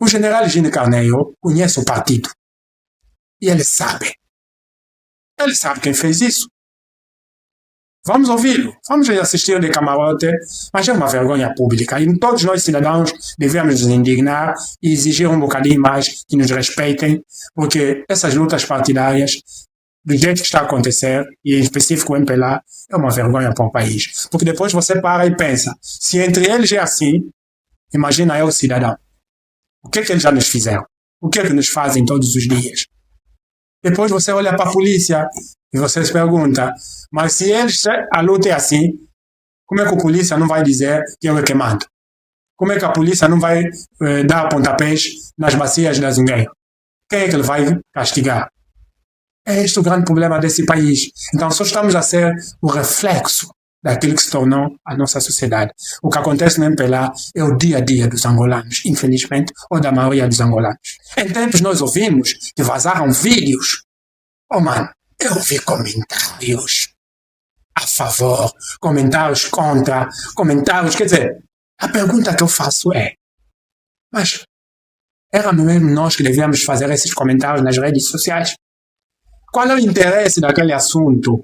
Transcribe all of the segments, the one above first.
O general Gino Carneiro conhece o partido. E ele sabe. Ele sabe quem fez isso. Vamos ouvi-lo. Vamos assistir de camarote. Mas é uma vergonha pública. E todos nós, cidadãos, devemos nos indignar e exigir um bocadinho mais que nos respeitem, porque essas lutas partidárias, do jeito que está a acontecer, e em específico o MPLA, é uma vergonha para o país. Porque depois você para e pensa, se entre eles é assim, imagina eu, cidadão. O que é que eles já nos fizeram? O que é que nos fazem todos os dias? Depois você olha para a polícia e você se pergunta, mas se eles, a luta é assim, como é que a polícia não vai dizer que eu é queimado? Como é que a polícia não vai dar pontapés nas bacias da Zungueira? Quem é que ele vai castigar? É este o grande problema desse país. Então só estamos a ser o reflexo daquilo que se tornou a nossa sociedade. O que acontece no MPLA é o dia a dia dos angolanos, infelizmente, ou da maioria dos angolanos. Em tempos nós ouvimos que vazaram vídeos. Oh mano, eu ouvi comentários a favor, comentários contra, comentários, quer dizer, a pergunta que eu faço é, mas era mesmo nós que devíamos fazer esses comentários nas redes sociais? Qual é o interesse daquele assunto?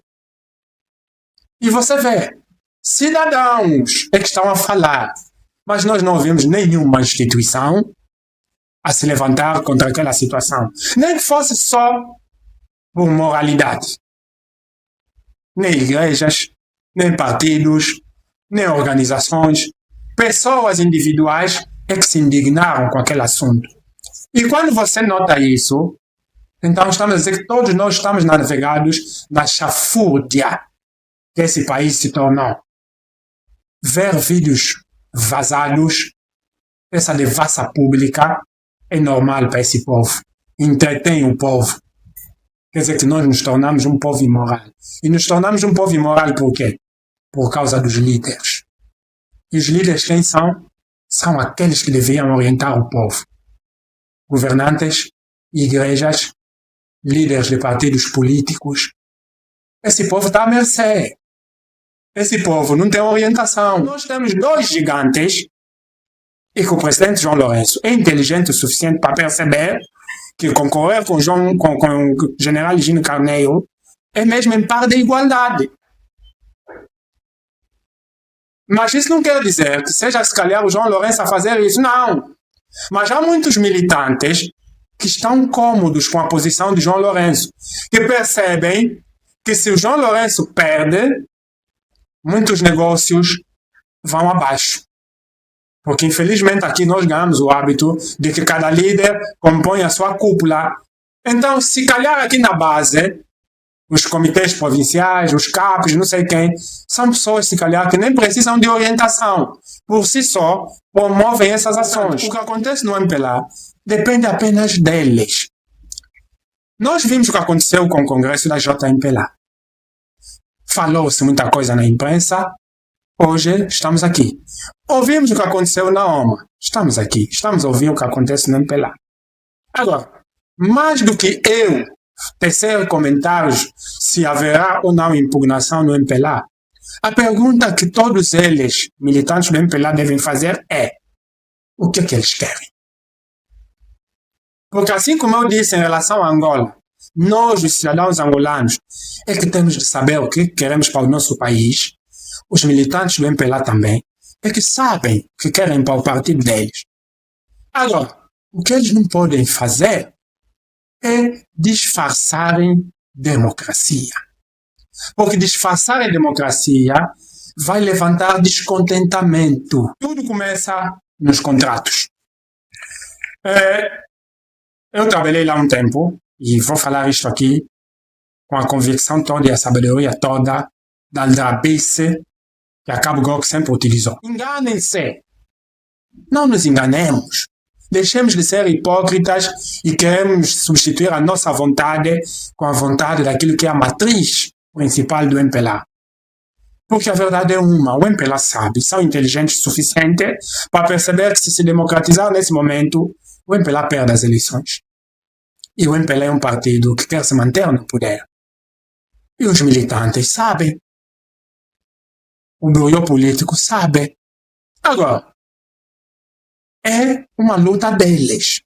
E você vê, cidadãos é que estão a falar, mas nós não vimos nenhuma instituição a se levantar contra aquela situação. Nem que fosse só por moralidade. Nem igrejas, nem partidos, nem organizações, pessoas individuais é que se indignaram com aquele assunto. E quando você nota isso, então estamos a dizer que todos nós estamos navegados na chafúrdia que esse país se tornou. Ver vídeos vazados, essa devassa pública, é normal para esse povo. Entretém o povo. Quer dizer que nós nos tornamos um povo imoral. E nos tornamos um povo imoral por quê? Por causa dos líderes. E os líderes quem são? São aqueles que deveriam orientar o povo. Governantes, igrejas, líderes de partidos políticos. Esse povo está à mercê. Esse povo não tem orientação. Nós temos dois gigantes e que o presidente João Lourenço é inteligente o suficiente para perceber que concorrer com o general Gino Carneiro é mesmo em par de igualdade. Mas isso não quer dizer que seja se calhar o João Lourenço a fazer isso, não. Mas há muitos militantes que estão cômodos com a posição de João Lourenço, que percebem que se o João Lourenço perde, muitos negócios vão abaixo. Porque infelizmente aqui nós ganhamos o hábito de que cada líder compõe a sua cúpula. Então, se calhar aqui na base, os comitês provinciais, os CAPs, não sei quem, são pessoas, se calhar, que nem precisam de orientação. Por si só, promovem essas ações. O que acontece no MPLA depende apenas deles. Nós vimos o que aconteceu com o Congresso da JMPLA. Falou-se muita coisa na imprensa. Hoje estamos aqui. Ouvimos o que aconteceu na OMA. Estamos aqui. Estamos a ouvir o que acontece no MPLA. Agora, mais do que eu tecer comentários se haverá ou não impugnação no MPLA, a pergunta que todos eles, militantes do MPLA, devem fazer é: o que é que eles querem? Porque assim como eu disse em relação a Angola, nós, os cidadãos angolanos, é que temos de saber o que queremos para o nosso país. Os militantes do MPLA também é que sabem o que querem para o partido deles. Agora, o que eles não podem fazer é disfarçarem democracia. Porque disfarçar democracia vai levantar descontentamento. Tudo começa nos contratos. Eu trabalhei lá um tempo e vou falar isto aqui com a convicção toda e a sabedoria toda da aldrabice que a Cabo Gog sempre utilizou. Enganem-se. Não nos enganemos. Deixemos de ser hipócritas e queremos substituir a nossa vontade com a vontade daquilo que é a matriz principal do MPLA. Porque a verdade é uma, o MPLA sabe, são inteligentes o suficiente para perceber que se democratizar nesse momento, o MPLA perde as eleições. E o MPLA é um partido que quer se manter no poder. E os militantes sabem. O bureau político sabe. Agora, é uma luta deles.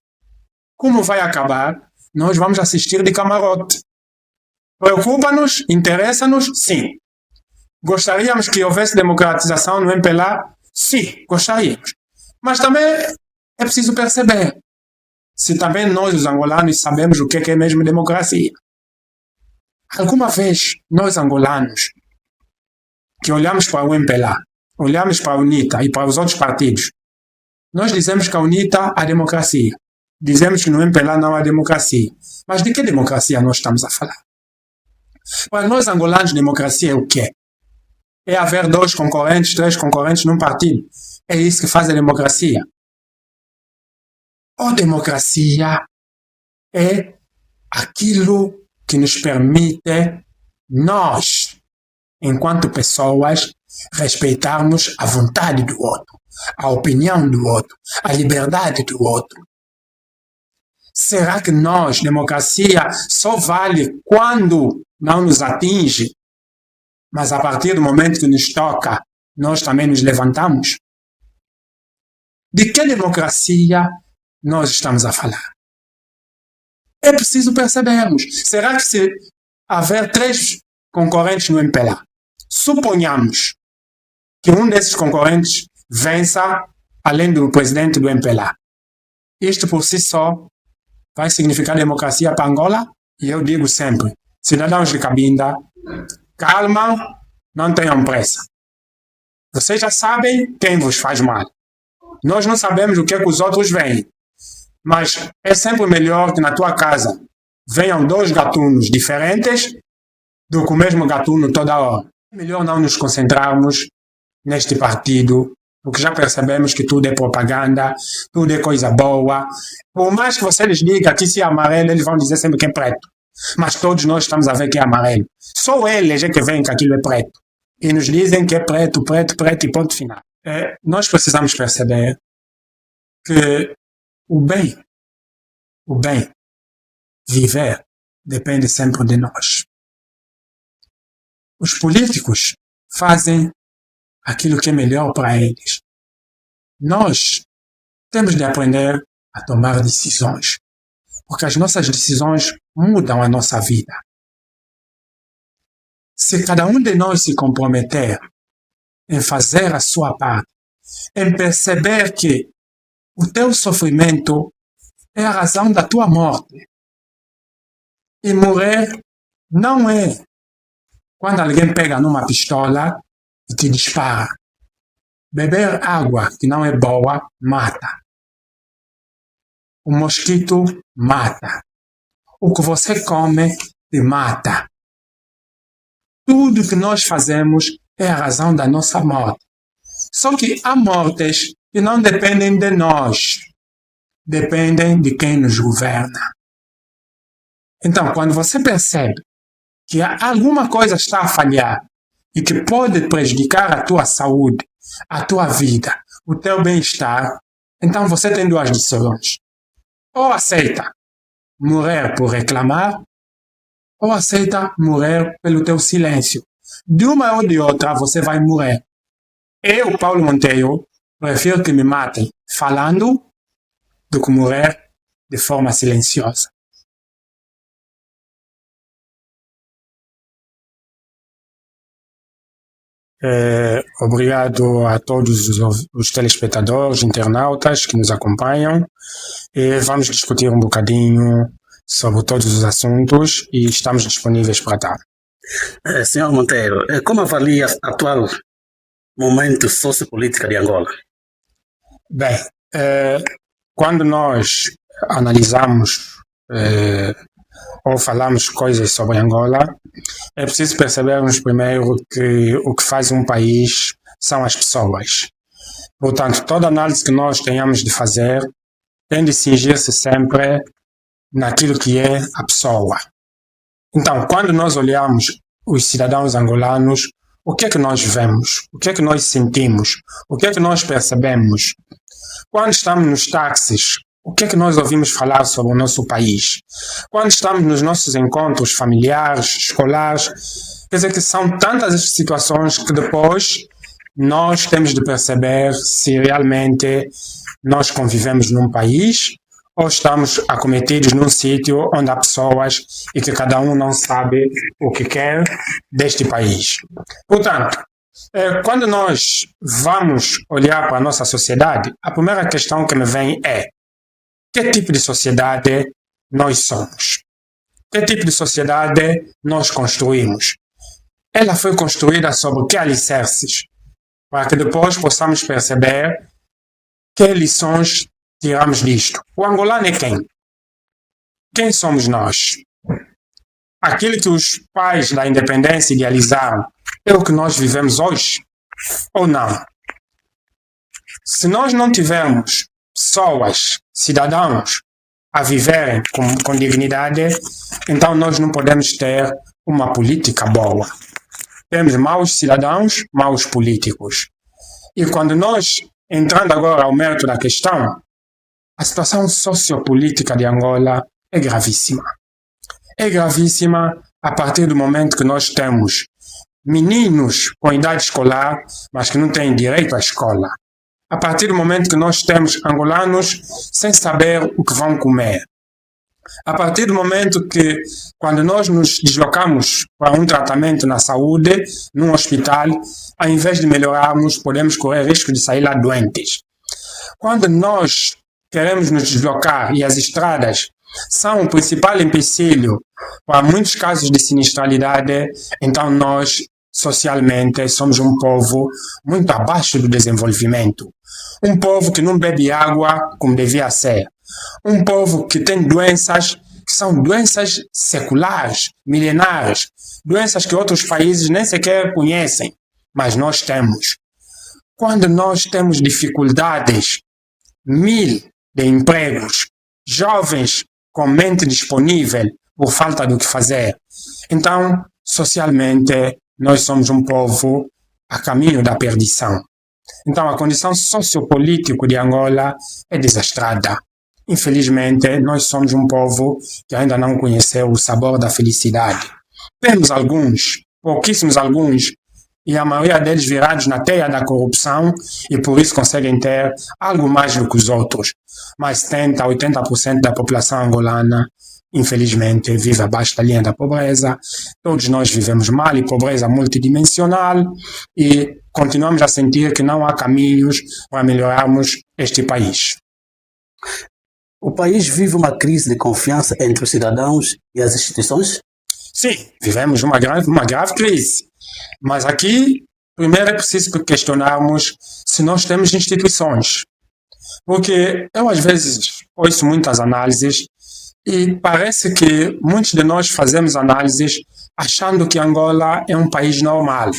Como vai acabar? Nós vamos assistir de camarote. Preocupa-nos? Interessa-nos? Sim. Gostaríamos que houvesse democratização no MPLA? Sim, gostaríamos. Mas também é preciso perceber se também nós, os angolanos, sabemos o que é mesmo democracia. Alguma vez, nós angolanos, que olhamos para o MPLA, olhamos para a UNITA e para os outros partidos, nós dizemos que a UNITA há democracia. Dizemos que no MPLA não há democracia. Mas de que democracia nós estamos a falar? Para nós angolanos, democracia é o quê? É haver 2 concorrentes, 3 concorrentes num partido. É isso que faz a democracia. A democracia é aquilo que nos permite, nós, enquanto pessoas, respeitarmos a vontade do outro, a opinião do outro, a liberdade do outro. Será que nós, democracia, só vale quando não nos atinge, mas a partir do momento que nos toca, nós também nos levantamos? De que democracia nós estamos a falar? É preciso percebermos. Será que se haver 3 concorrentes no MPLA, suponhamos que um desses concorrentes vença além do presidente do MPLA, isto por si só vai significar democracia para Angola? E eu digo sempre, cidadãos de Cabinda, calma, não tenham pressa. Vocês já sabem quem vos faz mal. Nós não sabemos o que é que os outros veem. Mas é sempre melhor que na tua casa venham 2 gatunos diferentes do que o mesmo gatuno toda hora. É melhor não nos concentrarmos neste partido, porque já percebemos que tudo é propaganda, tudo é coisa boa. Por mais que você lhes diga que se é amarelo, eles vão dizer sempre que é preto. Mas todos nós estamos a ver que é amarelo. Só eles é que veem que aquilo é preto. E nos dizem que é preto, preto, preto e ponto final. Nós precisamos perceber que o bem, viver, depende sempre de nós. Os políticos fazem aquilo que é melhor para eles. Nós temos de aprender a tomar decisões, porque as nossas decisões mudam a nossa vida. Se cada um de nós se comprometer em fazer a sua parte, em perceber que o teu sofrimento é a razão da tua morte. E morrer não é quando alguém pega numa pistola e te dispara. Beber água que não é boa mata. O mosquito mata. O que você come te mata. Tudo que nós fazemos é a razão da nossa morte. Só que há mortes que não dependem de nós, dependem de quem nos governa. Então, quando você percebe que alguma coisa está a falhar e que pode prejudicar a tua saúde, a tua vida, o teu bem-estar, então você tem 2 decisões. Ou aceita morrer por reclamar, ou aceita morrer pelo teu silêncio. De uma ou de outra, você vai morrer. Eu, Paulo Monteiro, prefiro que me matem falando do que morrer de forma silenciosa. Obrigado a todos os telespectadores, internautas que nos acompanham. Vamos discutir um bocadinho sobre todos os assuntos e estamos disponíveis para tal. Senhor Monteiro, como avalia o atual momento sociopolítico de Angola? Bem, quando nós analisamos ou falamos coisas sobre Angola, é preciso percebermos primeiro que o que faz um país são as pessoas. Portanto, toda análise que nós tenhamos de fazer tem de cingir-se sempre naquilo que é a pessoa. Então, quando nós olhamos os cidadãos angolanos, o que é que nós vemos? O que é que nós sentimos? O que é que nós percebemos? Quando estamos nos táxis, o que é que nós ouvimos falar sobre o nosso país? Quando estamos nos nossos encontros familiares, escolares, quer dizer que são tantas as situações que depois nós temos de perceber se realmente nós convivemos num país ou estamos acometidos num sítio onde há pessoas e que cada um não sabe o que quer deste país. Portanto, quando nós vamos olhar para a nossa sociedade, a primeira questão que me vem é: que tipo de sociedade nós somos? Que tipo de sociedade nós construímos? Ela foi construída sobre que alicerces? Para que depois possamos perceber que lições tiramos disto. O angolano é quem? Quem somos nós? Aquilo que os pais da independência idealizaram é o que nós vivemos hoje? Ou não? Se nós não tivermos pessoas, cidadãos, a viverem com dignidade, então nós não podemos ter uma política boa. Temos maus cidadãos, maus políticos. E quando nós, entrando agora ao mérito da questão, a situação sociopolítica de Angola é gravíssima. É gravíssima a partir do momento que nós temos meninos com idade escolar, mas que não têm direito à escola. A partir do momento que nós temos angolanos sem saber o que vão comer. A partir do momento que, quando nós nos deslocamos para um tratamento na saúde, num hospital, ao invés de melhorarmos, podemos correr risco de sair lá doentes. Quando nós queremos nos deslocar e as estradas são o principal empecilho para muitos casos de sinistralidade, então nós, socialmente, somos um povo muito abaixo do desenvolvimento. Um povo que não bebe água como devia ser. Um povo que tem doenças que são doenças seculares, milenares, doenças que outros países nem sequer conhecem, mas nós temos. Quando nós temos dificuldades, 1000 de empregos, jovens com mente disponível por falta do que fazer, então, socialmente, nós somos um povo a caminho da perdição. Então, a condição sociopolítica de Angola é desastrada. Infelizmente, nós somos um povo que ainda não conheceu o sabor da felicidade. Temos alguns, pouquíssimos alguns, e a maioria deles virados na teia da corrupção e por isso conseguem ter algo mais do que os outros. Mas 70% a 80% da população angolana, infelizmente, vive abaixo da linha da pobreza. Todos nós vivemos mal e pobreza multidimensional e continuamos a sentir que não há caminhos para melhorarmos este país. O país vive uma crise de confiança entre os cidadãos e as instituições? Sim, vivemos uma grave crise. Mas aqui, primeiro é preciso questionarmos se nós temos instituições. Porque eu, às vezes, ouço muitas análises e parece que muitos de nós fazemos análises achando que Angola é um país normal.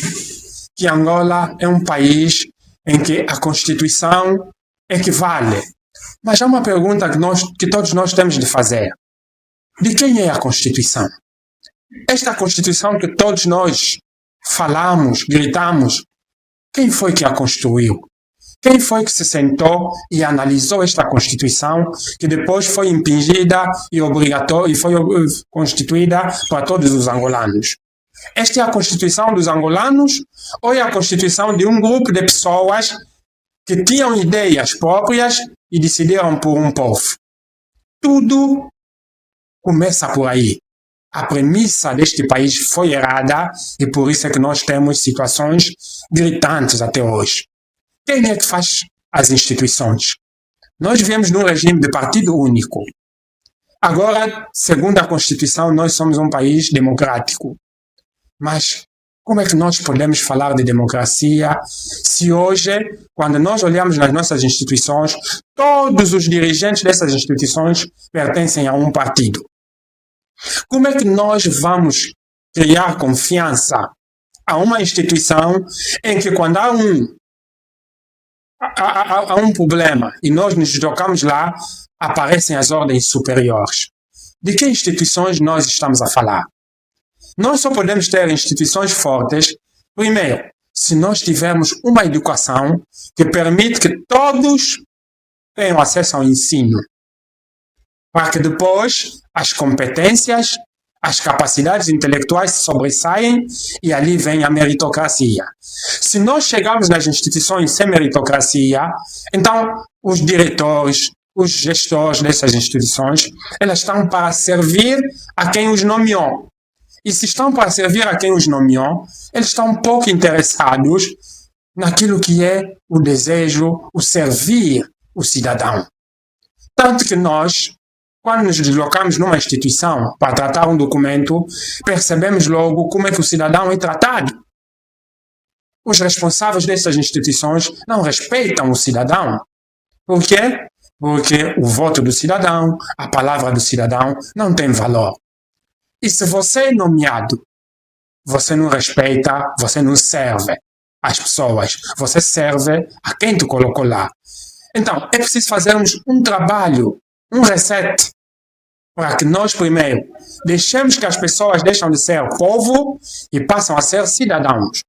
Que Angola é um país em que a Constituição equivale. Mas há uma pergunta que todos nós temos de fazer. De quem é a Constituição? Esta Constituição que todos nós falamos, gritamos, quem foi que a construiu? Quem foi que se sentou e analisou esta Constituição que depois foi impingida e obrigatória e foi constituída para todos os angolanos? Esta é a Constituição dos angolanos ou é a Constituição de um grupo de pessoas que tinham ideias próprias e decidiram por um povo? Tudo começa por aí. A premissa deste país foi errada e por isso é que nós temos situações gritantes até hoje. Quem é que faz as instituições? Nós vivemos num regime de partido único. Agora, segundo a Constituição, nós somos um país democrático. Mas como é que nós podemos falar de democracia se hoje, quando nós olhamos nas nossas instituições, todos os dirigentes dessas instituições pertencem a um partido? Como é que nós vamos criar confiança a uma instituição em que quando há um problema e nós nos deslocamos lá, aparecem as ordens superiores? De que instituições nós estamos a falar? Nós só podemos ter instituições fortes, primeiro, se nós tivermos uma educação que permite que todos tenham acesso ao ensino, para que depois as competências, as capacidades intelectuais se sobressaem e ali vem a meritocracia. Se nós chegarmos nas instituições sem meritocracia, então os diretores, os gestores dessas instituições, elas estão para servir a quem os nomeou. E se estão para servir a quem os nomeou, eles estão pouco interessados naquilo que é o desejo, o servir o cidadão. Tanto que nós, quando nos deslocamos numa instituição para tratar um documento, percebemos logo como é que o cidadão é tratado. Os responsáveis dessas instituições não respeitam o cidadão. Por quê? Porque o voto do cidadão, a palavra do cidadão, não tem valor. E se você é nomeado, você não respeita, você não serve as pessoas. Você serve a quem te colocou lá. Então, é preciso fazermos um trabalho, um reset, para que nós primeiro deixemos que as pessoas deixem de ser povo e passam a ser cidadãos.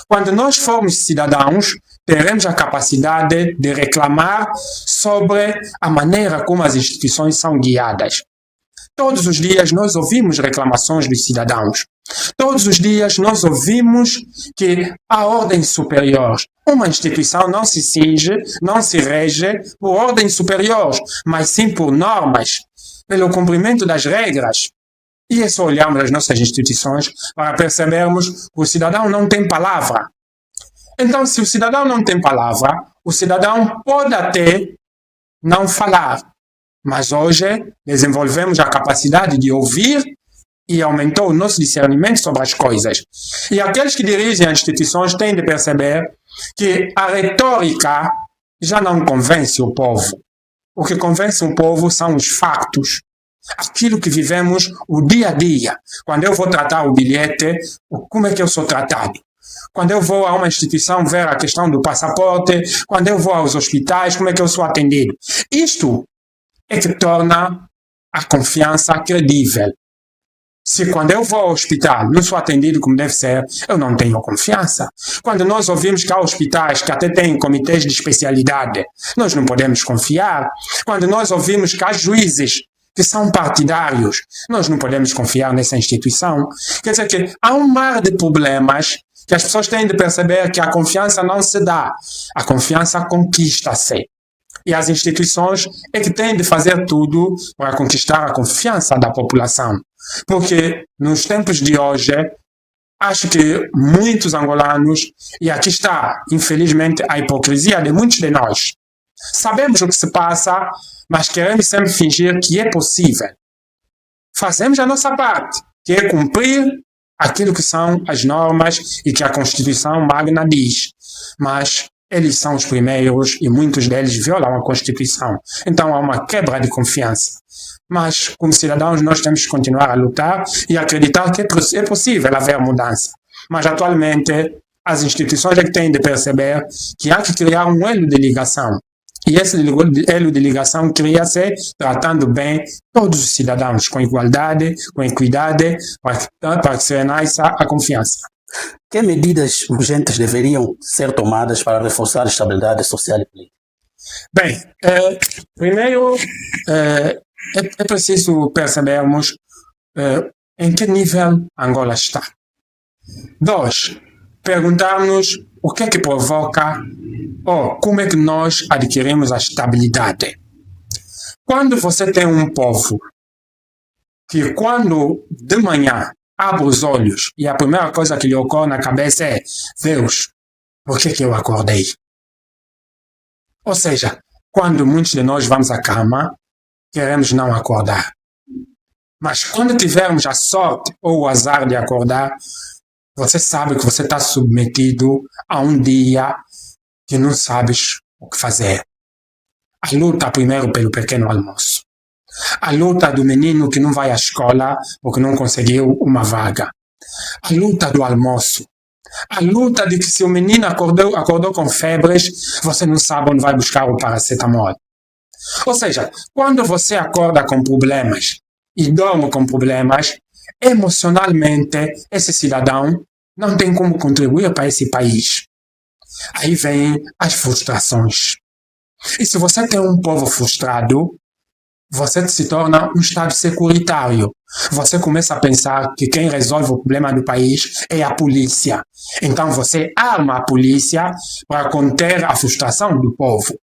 Quando nós formos cidadãos, teremos a capacidade de reclamar sobre a maneira como as instituições são guiadas. Todos os dias nós ouvimos reclamações dos cidadãos. Todos os dias nós ouvimos que a ordem superior, uma instituição não se cinge, não se rege por ordens superiores, mas sim por normas, pelo cumprimento das regras. E é só olharmos as nossas instituições para percebermos que o cidadão não tem palavra. Então, se o cidadão não tem palavra, o cidadão pode até não falar. Mas hoje desenvolvemos a capacidade de ouvir e aumentou o nosso discernimento sobre as coisas. E aqueles que dirigem as instituições têm de perceber que a retórica já não convence o povo. O que convence o povo são os factos. Aquilo que vivemos o dia a dia. Quando eu vou tratar o bilhete, como é que eu sou tratado? Quando eu vou a uma instituição ver a questão do passaporte, quando eu vou aos hospitais, como é que eu sou atendido? Isto é que torna a confiança credível. Se quando eu vou ao hospital não sou atendido como deve ser, eu não tenho confiança. Quando nós ouvimos que há hospitais que até têm comitês de especialidade, nós não podemos confiar. Quando nós ouvimos que há juízes que são partidários, nós não podemos confiar nessa instituição. Quer dizer que há um mar de problemas que as pessoas têm de perceber que a confiança não se dá, a confiança conquista-se. E as instituições é que têm de fazer tudo para conquistar a confiança da população. Porque nos tempos de hoje, acho que muitos angolanos, e aqui está, infelizmente, a hipocrisia de muitos de nós, sabemos o que se passa, mas queremos sempre fingir que é possível. Fazemos a nossa parte, que é cumprir aquilo que são as normas e que a Constituição Magna diz. Mas eles são os primeiros e muitos deles violam a Constituição. Então há uma quebra de confiança. Mas, como cidadãos, nós temos que continuar a lutar e acreditar que é possível haver mudança. Mas, atualmente, as instituições é que têm de perceber que há que criar um elo de ligação. E esse elo de ligação cria-se tratando bem todos os cidadãos, com igualdade, com equidade, para que se renasça a confiança. Que medidas urgentes deveriam ser tomadas para reforçar a estabilidade social e política? Bem, primeiro é preciso percebermos em que nível Angola está. 2, perguntarmos o que é que provoca ou como é que nós adquirimos a estabilidade. Quando você tem um povo que quando de manhã abre os olhos e a primeira coisa que lhe ocorre na cabeça é: Deus, por que eu acordei? Ou seja, quando muitos de nós vamos à cama, queremos não acordar. Mas quando tivermos a sorte ou o azar de acordar, você sabe que você está submetido a um dia que não sabes o que fazer. A luta primeiro pelo pequeno almoço. A luta do menino que não vai à escola porque não conseguiu uma vaga. A luta do almoço. A luta de que se o menino acordou com febres, você não sabe onde vai buscar o paracetamol. Ou seja, quando você acorda com problemas e dorme com problemas, emocionalmente esse cidadão não tem como contribuir para esse país. Aí vêm as frustrações. E se você tem um povo frustrado, você se torna um Estado securitário. Você começa a pensar que quem resolve o problema do país é a polícia. Então você arma a polícia para conter a frustração do povo.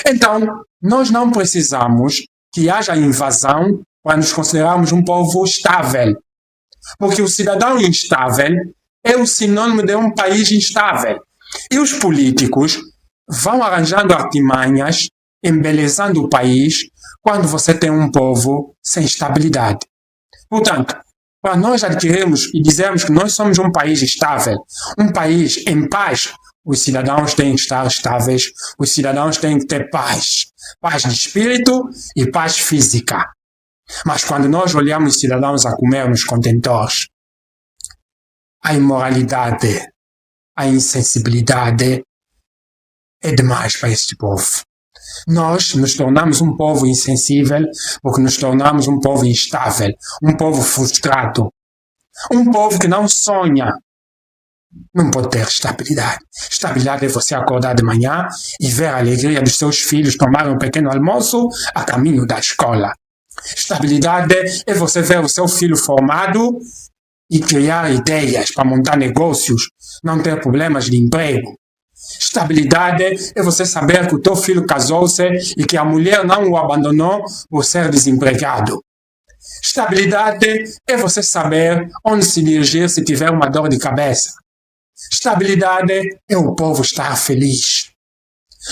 Então, nós não precisamos que haja invasão para nos considerarmos um povo estável. Porque o cidadão instável é o sinônimo de um país instável. E os políticos vão arranjando artimanhas, embelezando o país, quando você tem um povo sem estabilidade. Portanto, para nós adquirirmos e dizermos que nós somos um país estável, um país em paz, os cidadãos têm que estar estáveis, os cidadãos têm que ter paz. Paz de espírito e paz física. Mas quando nós olhamos os cidadãos a comer nos contentores, a imoralidade, a insensibilidade é demais para este povo. Nós nos tornamos um povo insensível porque nos tornamos um povo instável, um povo frustrado, um povo que não sonha. Não pode ter estabilidade. Estabilidade é você acordar de manhã e ver a alegria dos seus filhos tomarem um pequeno almoço a caminho da escola. Estabilidade é você ver o seu filho formado e criar ideias para montar negócios, não ter problemas de emprego. Estabilidade é você saber que o teu filho casou-se e que a mulher não o abandonou por ser desempregado. Estabilidade é você saber onde se dirigir se tiver uma dor de cabeça. Estabilidade é o povo estar feliz.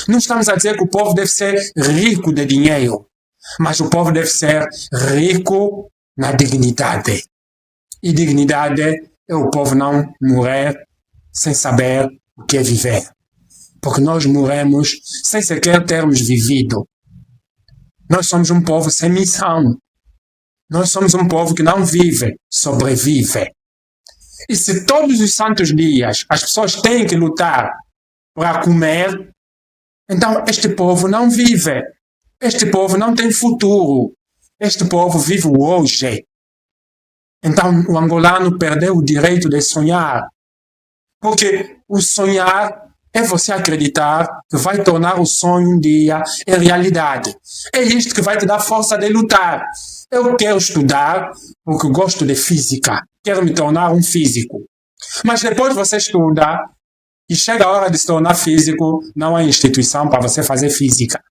Não estamos a dizer que o povo deve ser rico de dinheiro, mas o povo deve ser rico na dignidade. E dignidade é o povo não morrer sem saber o que é viver. Porque nós morremos sem sequer termos vivido. Nós somos um povo sem missão. Nós somos um povo que não vive, sobrevive. E se todos os santos dias as pessoas têm que lutar para comer, então este povo não vive. Este povo não tem futuro. Este povo vive o hoje. Então o angolano perdeu o direito de sonhar. Porque o sonhar é você acreditar que vai tornar o sonho um dia em realidade. É isto que vai te dar força de lutar. Eu quero estudar porque gosto de física. Quero me tornar um físico. Mas depois você estuda e chega a hora de se tornar físico, não há instituição para você fazer física.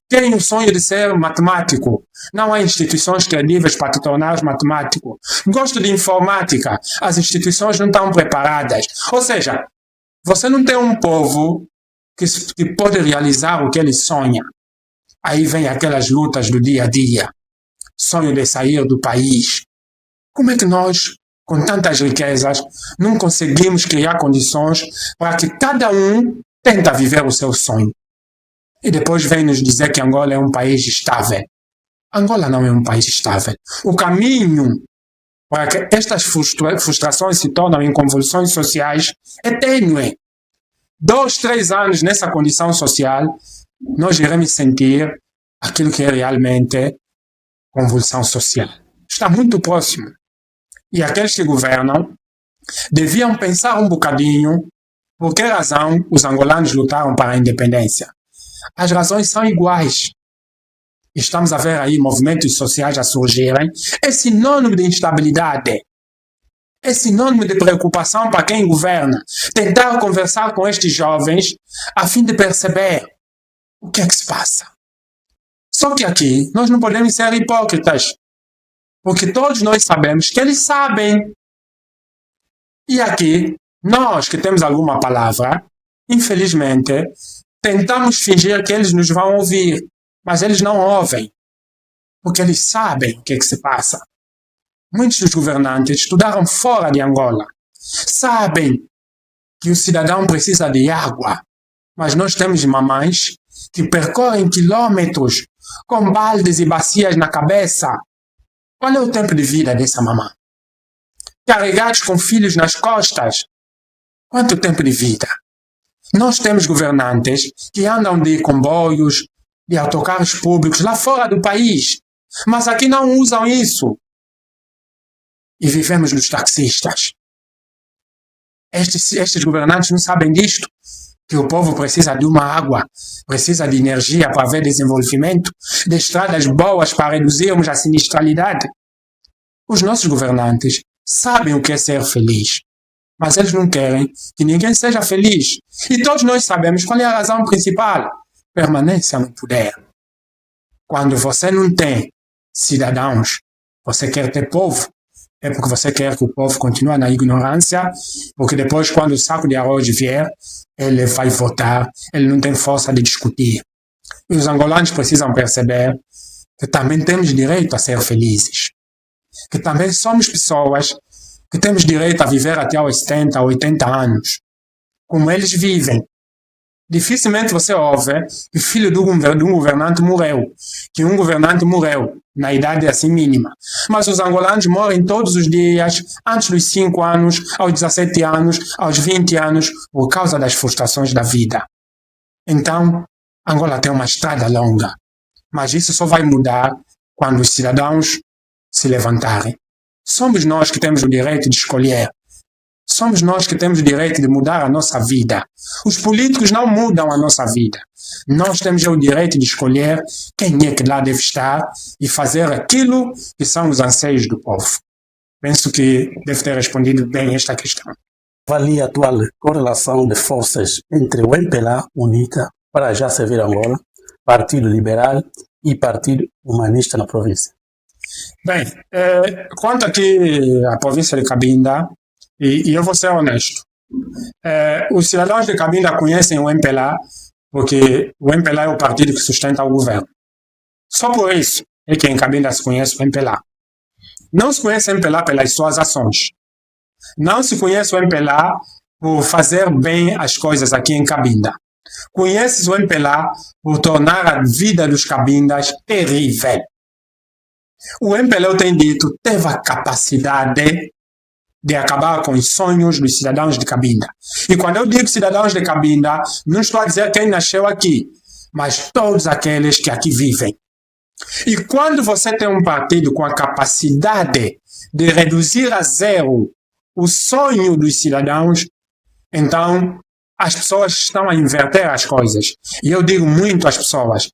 Tem o sonho de ser matemático. Não há instituições credíveis para te tornar matemático. Gosto de informática. As instituições não estão preparadas. Ou seja, você não tem um povo que pode realizar o que ele sonha. Aí vem aquelas lutas do dia a dia. Sonho de sair do país. Como é que nós, com tantas riquezas, não conseguimos criar condições para que cada um tente viver o seu sonho? E depois vem nos dizer que Angola é um país estável. Angola não é um país estável. O caminho para que estas frustrações se tornem em convulsões sociais é tênue. 2, 3 anos nessa condição social, nós iremos sentir aquilo que é realmente convulsão social. Está muito próximo. E aqueles que governam deviam pensar um bocadinho por que razão os angolanos lutaram para a independência. As razões são iguais. Estamos a ver aí movimentos sociais a surgirem. É sinônimo de instabilidade. É sinônimo de preocupação para quem governa. Tentar conversar com estes jovens a fim de perceber o que é que se passa. Só que aqui nós não podemos ser hipócritas. Porque todos nós sabemos que eles sabem. E aqui, nós que temos alguma palavra, infelizmente, tentamos fingir que eles nos vão ouvir. Mas eles não ouvem. Porque eles sabem o que é que se passa. Muitos dos governantes estudaram fora de Angola. Sabem que o cidadão precisa de água. Mas nós temos mamães que percorrem quilômetros com baldes e bacias na cabeça. Qual é o tempo de vida dessa mamã? Carregados com filhos nas costas. Quanto tempo de vida? Nós temos governantes que andam de comboios, de autocarros públicos lá fora do país. Mas aqui não usam isso. E vivemos dos taxistas. Estes governantes não sabem disto. que o povo precisa de uma água, precisa de energia para haver desenvolvimento, de estradas boas para reduzirmos a sinistralidade. Os nossos governantes sabem o que é ser feliz, mas eles não querem que ninguém seja feliz. E todos nós sabemos qual é a razão principal: permanência no poder. Quando você não tem cidadãos, você quer ter povo, é porque você quer que o povo continue na ignorância, porque depois, quando o saco de arroz vier, ele vai votar, ele não tem força de discutir. E os angolanos precisam perceber que também temos direito a ser felizes, que também somos pessoas que temos direito a viver até aos 70, 80 anos, como eles vivem. Dificilmente você ouve que o filho de um governante morreu, que um governante morreu na idade assim mínima. Mas os angolanos morrem todos os dias, antes dos 5 anos, aos 17 anos, aos 20 anos, por causa das frustrações da vida. Então, Angola tem uma estrada longa, mas isso só vai mudar quando os cidadãos se levantarem. Somos nós que temos o direito de escolher. Somos nós que temos o direito de mudar a nossa vida. Os políticos não mudam a nossa vida. Nós temos o direito de escolher quem é que lá deve estar e fazer aquilo que são os anseios do povo. Penso que devo ter respondido bem esta questão. Avalia a atual correlação de forças entre o MPLA, UNITA, para já servir Angola, Partido Liberal e Partido Humanista na província. Bem, quanto aqui à província de Cabinda, e eu vou ser honesto, os cidadãos de Cabinda conhecem o MPLA porque o MPLA é o partido que sustenta o governo. Só por isso é que em Cabinda se conhece o MPLA. Não se conhece o MPLA pelas suas ações. Não se conhece o MPLA por fazer bem as coisas aqui em Cabinda. Conhece o MPLA por tornar a vida dos cabindas terrível. O MPLA, eu tenho dito, teve a capacidade de acabar com os sonhos dos cidadãos de Cabinda. E quando eu digo cidadãos de Cabinda, não estou a dizer quem nasceu aqui, mas todos aqueles que aqui vivem. E quando você tem um partido com a capacidade de reduzir a zero o sonho dos cidadãos, então as pessoas estão a inverter as coisas. E eu digo muito às pessoas,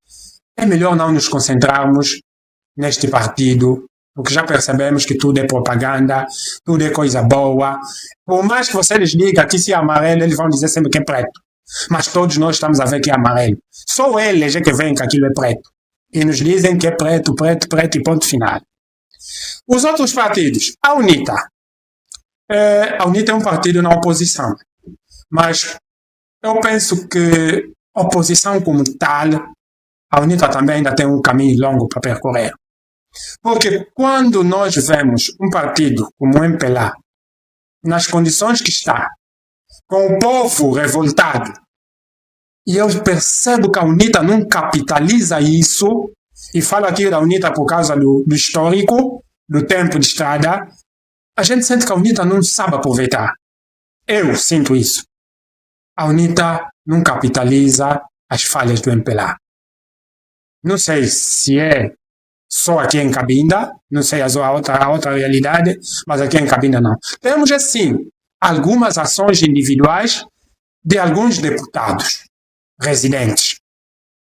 é melhor não nos concentrarmos neste partido, porque já percebemos que tudo é propaganda, tudo é coisa boa. Por mais que você lhes diga que se é amarelo, eles vão dizer sempre que é preto. Mas todos nós estamos a ver que é amarelo. Só eles é que veem que aquilo é preto. E nos dizem que é preto, preto, preto e ponto final. Os outros partidos, a UNITA. A UNITA é um partido na oposição. Mas eu penso que oposição como tal, a UNITA também ainda tem um caminho longo para percorrer. Porque quando nós vemos um partido como o MPLA, nas condições que está, com o povo revoltado, e eu percebo que a UNITA não capitaliza isso, e falo aqui da UNITA por causa do histórico, do tempo de estrada, a gente sente que a UNITA não sabe aproveitar. Eu sinto isso. A UNITA não capitaliza as falhas do MPLA. Não sei se é só aqui em Cabinda, não sei a outra realidade, mas aqui em Cabinda não. Temos, assim, algumas ações individuais de alguns deputados residentes.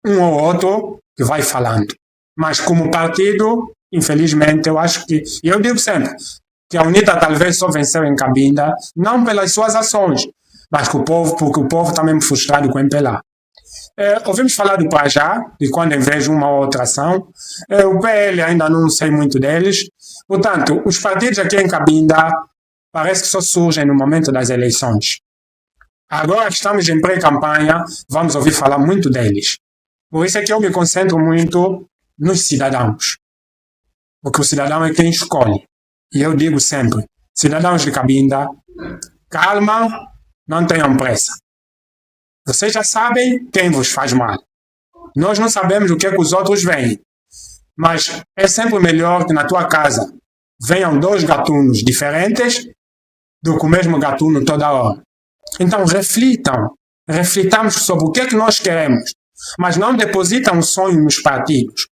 Um ou outro que vai falando. Mas como partido, infelizmente, eu acho que, e eu digo sempre, que a UNITA talvez só venceu em Cabinda, não pelas suas ações, mas porque o povo está mesmo frustrado com o MPLA. Ouvimos falar do Pajá, de quando eu vejo uma outra ação. O PL ainda não sei muito deles. Portanto, os partidos aqui em Cabinda parece que só surgem no momento das eleições. Agora que estamos em pré-campanha, vamos ouvir falar muito deles. Por isso é que eu me concentro muito nos cidadãos. Porque o cidadão é quem escolhe. E eu digo sempre, cidadãos de Cabinda, calma, não tenham pressa. Vocês já sabem quem vos faz mal. Nós não sabemos o que é que os outros veem. Mas é sempre melhor que na tua casa venham 2 gatunos diferentes do que o mesmo gatuno toda hora. Então reflitamos sobre o que é que nós queremos, mas não depositam um sonho nos partidos.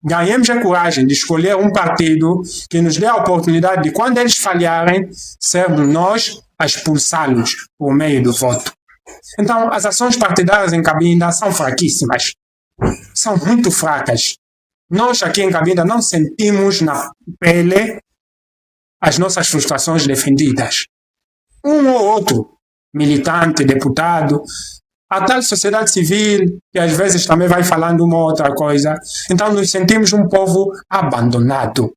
Ganhemos a coragem de escolher um partido que nos dê a oportunidade de, quando eles falharem, sermos nós a expulsá-los por meio do voto. Então, as ações partidárias em Cabinda são fraquíssimas. São muito fracas. Nós aqui em Cabinda não sentimos na pele as nossas frustrações defendidas. Um ou outro militante, deputado, a tal sociedade civil, que às vezes também vai falando uma outra coisa. Então, nos sentimos um povo abandonado.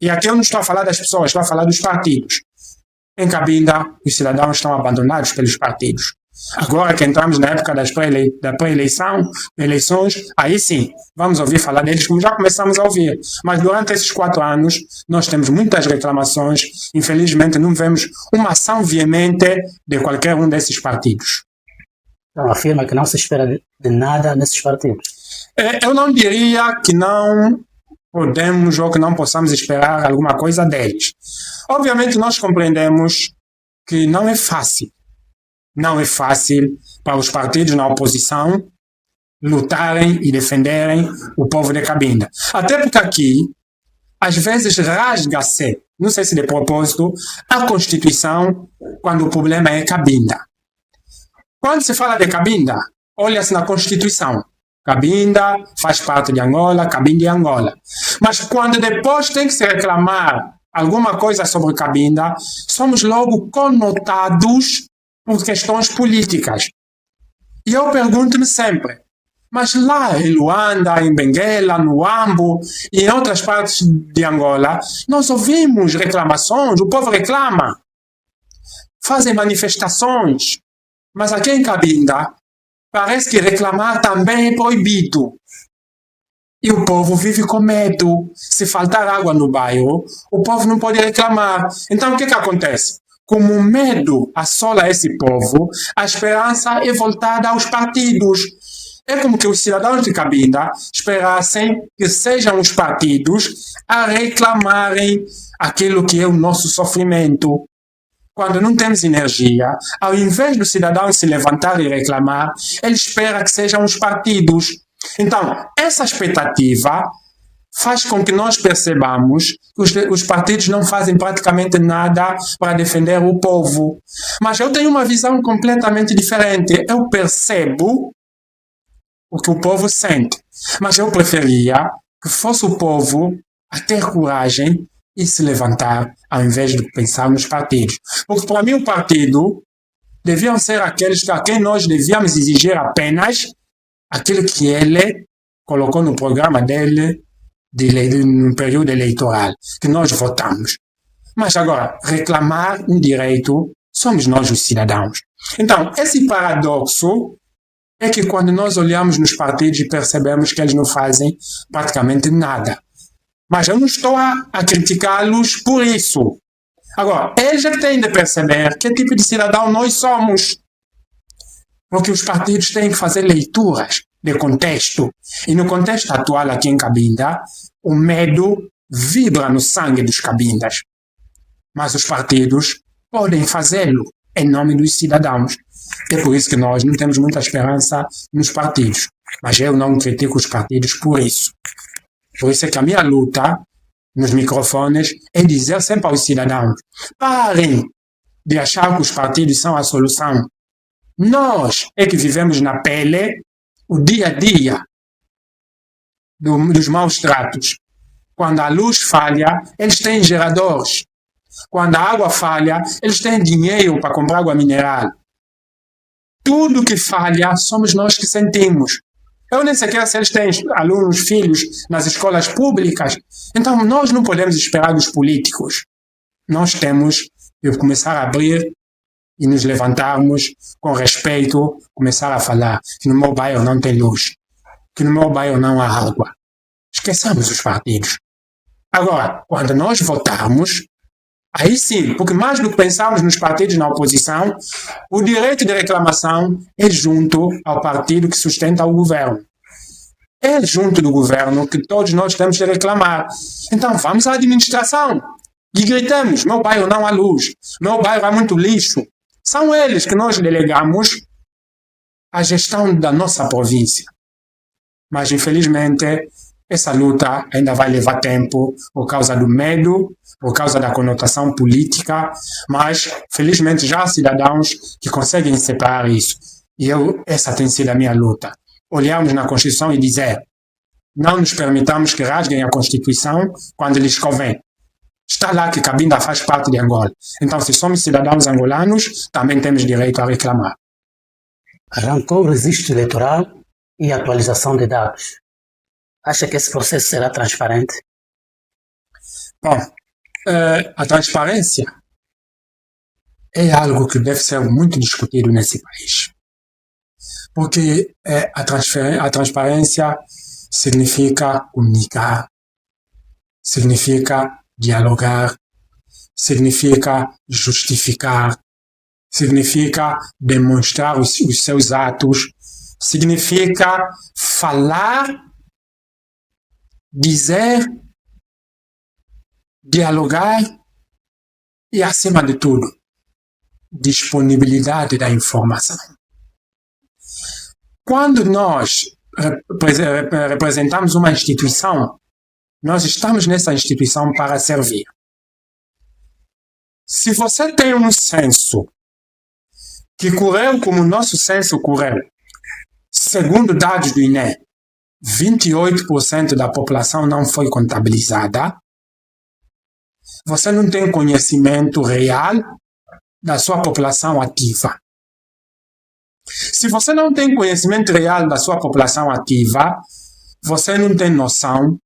E aqui eu não estou a falar das pessoas, estou a falar dos partidos. Em Cabinda, os cidadãos estão abandonados pelos partidos. Agora que entramos na época da pré-eleição, eleições, aí sim, vamos ouvir falar deles, como já começamos a ouvir. Mas durante esses 4 anos, nós temos muitas reclamações. Infelizmente, não vemos uma ação veemente de qualquer um desses partidos. Então, afirma que não se espera de nada nesses partidos. Eu não diria que não podemos ou que não possamos esperar alguma coisa deles. Obviamente, nós compreendemos que não é fácil. Não é fácil para os partidos na oposição lutarem e defenderem o povo de Cabinda. Até porque aqui, às vezes, rasga-se, não sei se de propósito, a Constituição quando o problema é Cabinda. Quando se fala de Cabinda, olha-se na Constituição. Cabinda faz parte de Angola, Cabinda é Angola. Mas quando depois tem que se reclamar alguma coisa sobre Cabinda, somos logo conotados por questões políticas. E eu pergunto-me sempre, mas lá em Luanda, em Benguela, no Ambo e em outras partes de Angola, nós ouvimos reclamações, o povo reclama, fazem manifestações, mas aqui em Cabinda parece que reclamar também é proibido. E o povo vive com medo. Se faltar água no bairro, o povo não pode reclamar. Então o que acontece? Como o medo assola esse povo, a esperança é voltada aos partidos. É como que os cidadãos de Cabinda esperassem que sejam os partidos a reclamarem aquilo que é o nosso sofrimento. Quando não temos energia, ao invés do cidadão se levantar e reclamar, ele espera que sejam os partidos. Então, essa expectativa faz com que nós percebamos que os partidos não fazem praticamente nada para defender o povo. Mas eu tenho uma visão completamente diferente. Eu percebo o que o povo sente. Mas eu preferia que fosse o povo a ter coragem e se levantar, ao invés de pensar nos partidos. Porque para mim o partido deviam ser aqueles a quem nós devíamos exigir apenas aquilo que ele colocou no programa dele no período eleitoral, que nós votamos. Mas agora, reclamar um direito somos nós os cidadãos. Então, esse paradoxo é que quando nós olhamos nos partidos e percebemos que eles não fazem praticamente nada. Mas eu não estou a criticá-los por isso. Agora, eles já têm de perceber que tipo de cidadão nós somos. Porque os partidos têm que fazer leituras de contexto. E no contexto atual aqui em Cabinda, o medo vibra no sangue dos cabindas. Mas os partidos podem fazê-lo em nome dos cidadãos. É por isso que nós não temos muita esperança nos partidos. Mas eu não critico os partidos por isso. Por isso é que a minha luta nos microfones é dizer sempre aos cidadãos: parem de achar que os partidos são a solução. Nós é que vivemos na pele o dia a dia dos maus tratos. Quando a luz falha, eles têm geradores. Quando a água falha, eles têm dinheiro para comprar água mineral. Tudo que falha, somos nós que sentimos. Eu nem sei se eles têm alunos, filhos nas escolas públicas. Então, nós não podemos esperar dos políticos. Nós temos que começar a abrir e nos levantarmos com respeito, começar a falar que no meu bairro não tem luz, que no meu bairro não há água. Esqueçamos os partidos. Agora, quando nós votarmos, aí sim, porque mais do que pensarmos nos partidos na oposição, o direito de reclamação é junto ao partido que sustenta o governo. É junto do governo que todos nós temos de reclamar. Então vamos à administração e gritamos: meu bairro não há luz, meu bairro há muito lixo. São eles que nós delegamos a gestão da nossa província. Mas infelizmente essa luta ainda vai levar tempo por causa do medo, por causa da conotação política, mas felizmente já há cidadãos que conseguem separar isso. E essa tem sido a minha luta. Olharmos na Constituição e dizer: não nos permitamos que rasguem a Constituição quando lhes convém. Está lá que Cabinda faz parte de Angola. Então, se somos cidadãos angolanos, também temos direito a reclamar. Arrancou o registro eleitoral e atualização de dados. Acha que esse processo será transparente? Bom, a transparência é algo que deve ser muito discutido nesse país. Porque a transparência significa comunicar, significa dialogar, significa justificar, significa demonstrar os seus atos, significa falar, dizer, dialogar e, acima de tudo, disponibilidade da informação. Quando nós representamos uma instituição, nós estamos nessa instituição para servir. Se você tem um censo que correu como o nosso censo correu, segundo dados do INE, 28% da população não foi contabilizada, você não tem conhecimento real da sua população ativa. Se você não tem conhecimento real da sua população ativa, você não tem noção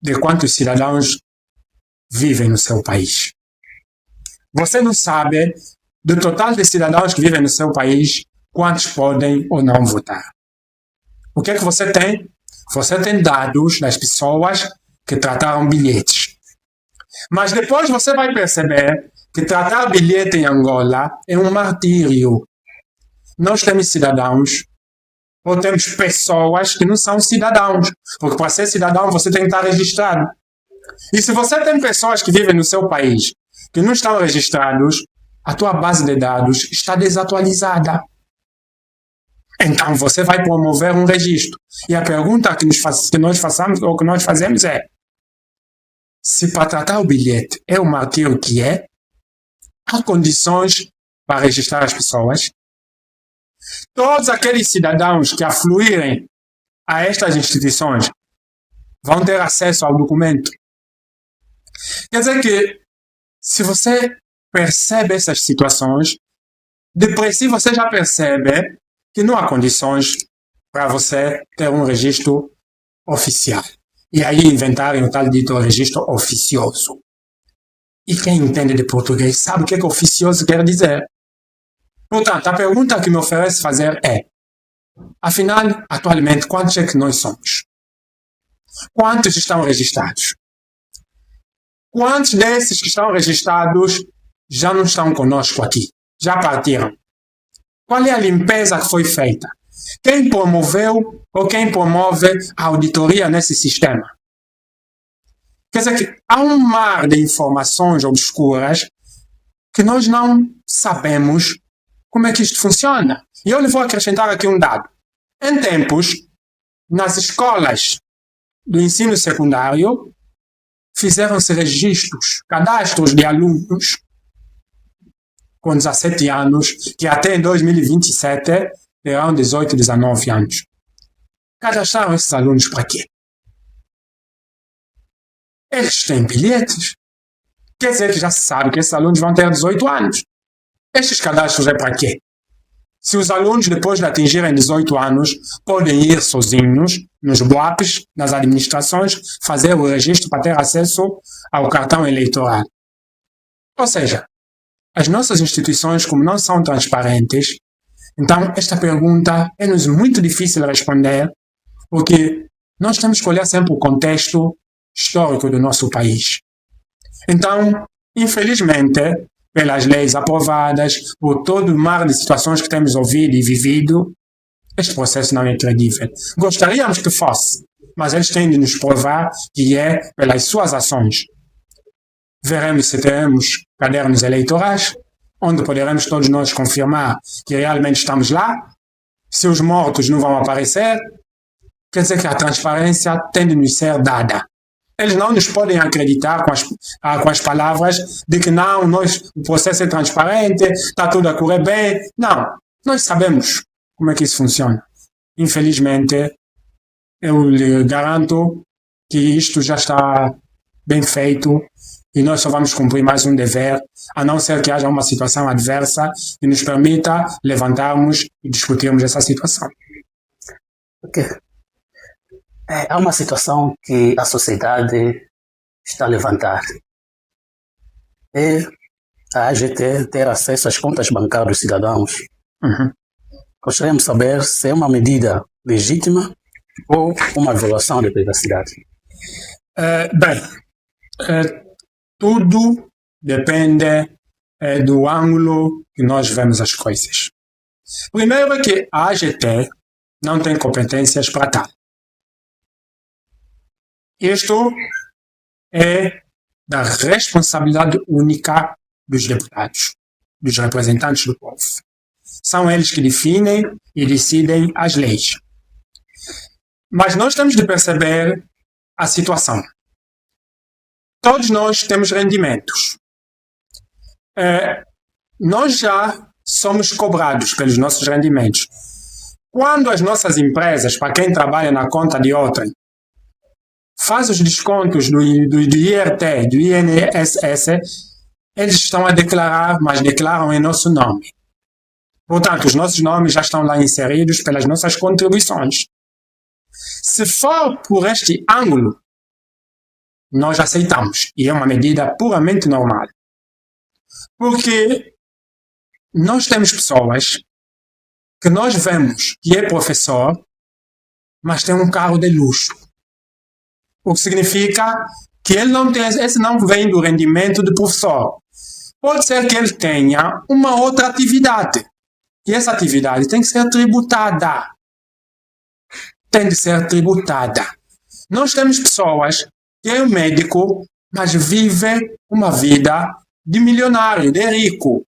de quantos cidadãos vivem no seu país. Você não sabe, do total de cidadãos que vivem no seu país, quantos podem ou não votar. O que é que você tem? Você tem dados das pessoas que trataram bilhetes. Mas depois você vai perceber que tratar bilhete em Angola é um martírio. Nós temos cidadãos, ou temos pessoas que não são cidadãos, porque para ser cidadão você tem que estar registrado. E se você tem pessoas que vivem no seu país que não estão registrados, a tua base de dados está desatualizada. Então você vai promover um registro. E a pergunta que nós fazemos é: se para tratar o bilhete é o martírio que é, há condições para registrar as pessoas? Todos aqueles cidadãos que afluírem a estas instituições vão ter acesso ao documento. Quer dizer que, se você percebe essas situações, depois si você já percebe que não há condições para você ter um registro oficial. E aí inventarem o tal dito registro oficioso. E quem entende de português sabe o que oficioso quer dizer. Portanto, a pergunta que me oferece fazer é: afinal, atualmente, quantos é que nós somos? Quantos estão registrados? Quantos desses que estão registrados já não estão conosco aqui? Já partiram? Qual é a limpeza que foi feita? Quem promoveu ou quem promove a auditoria nesse sistema? Quer dizer que há um mar de informações obscuras que nós não sabemos como é que isto funciona. E eu lhe vou acrescentar aqui um dado. Em tempos, nas escolas do ensino secundário, fizeram-se registros, cadastros de alunos com 17 anos, que até em 2027 terão 18, 19 anos. Cadastraram esses alunos para quê? Eles têm bilhetes. Quer dizer que já se sabe que esses alunos vão ter 18 anos. Estes cadastros é para quê? Se os alunos, depois de atingirem 18 anos, podem ir sozinhos nos BUAPs, nas administrações, fazer o registro para ter acesso ao cartão eleitoral. Ou seja, as nossas instituições, como não são transparentes, então esta pergunta é-nos muito difícil responder, porque nós temos que olhar sempre o contexto histórico do nosso país. Então, infelizmente, pelas leis aprovadas, por todo o mar de situações que temos ouvido e vivido, este processo não é credível. Gostaríamos que fosse, mas eles têm de nos provar que é pelas suas ações. Veremos se teremos cadernos eleitorais, onde poderemos todos nós confirmar que realmente estamos lá, se os mortos não vão aparecer, quer dizer que a transparência tem de nos ser dada. Eles não nos podem acreditar com as palavras de que não, o processo é transparente, está tudo a correr bem. Não, nós sabemos como é que isso funciona. Infelizmente, eu lhe garanto que isto já está bem feito e nós só vamos cumprir mais um dever, a não ser que haja uma situação adversa que nos permita levantarmos e discutirmos essa situação. Ok. Há uma situação que a sociedade está a levantar. É a AGT ter acesso às contas bancárias dos cidadãos. Gostaríamos de saber se é uma medida legítima ou uma violação da privacidade. Tudo depende do ângulo que nós vemos as coisas. Primeiro é que a AGT não tem competências para tal. Isto é da responsabilidade única dos deputados, dos representantes do povo. São eles que definem e decidem as leis. Mas nós temos de perceber a situação. Todos nós temos rendimentos. Nós já somos cobrados pelos nossos rendimentos. Quando as nossas empresas, para quem trabalha na conta de outrem, faz os descontos do IRT, do INSS, eles estão a declarar, mas declaram em nosso nome. Portanto, os nossos nomes já estão lá inseridos pelas nossas contribuições. Se for por este ângulo, nós aceitamos. E é uma medida puramente normal. Porque nós temos pessoas que nós vemos que é professor, mas tem um carro de luxo. O que significa que ele não tem, esse não vem do rendimento do professor. Pode ser que ele tenha uma outra atividade. E essa atividade tem que ser tributada. Tem de ser tributada. Nós temos pessoas que é um médico, mas vive uma vida de milionário, de rico.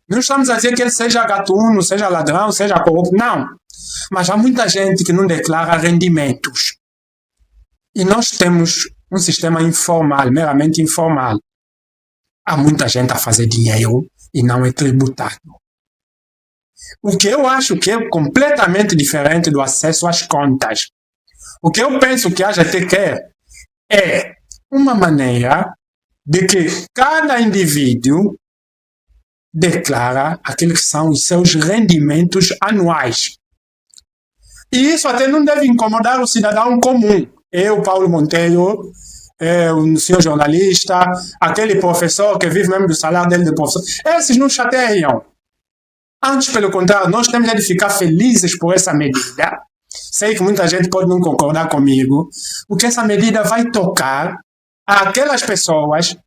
Não estamos a dizer que ele seja gatuno, seja ladrão, seja corrupto. Não. Mas há muita gente que não declara rendimentos. E nós temos um sistema informal, meramente informal. Há muita gente a fazer dinheiro e não é tributado. O que eu acho que é completamente diferente do acesso às contas. O que eu penso que a AGT quer é uma maneira de que cada indivíduo declara aqueles que são os seus rendimentos anuais. E isso até não deve incomodar o cidadão comum. Eu, Paulo Monteiro, o senhor jornalista, aquele professor que vive mesmo do salário dele de professor. Esses não chateiam. Antes, pelo contrário, nós temos de ficar felizes por essa medida. Sei que muita gente pode não concordar comigo, porque essa medida vai tocar aquelas pessoas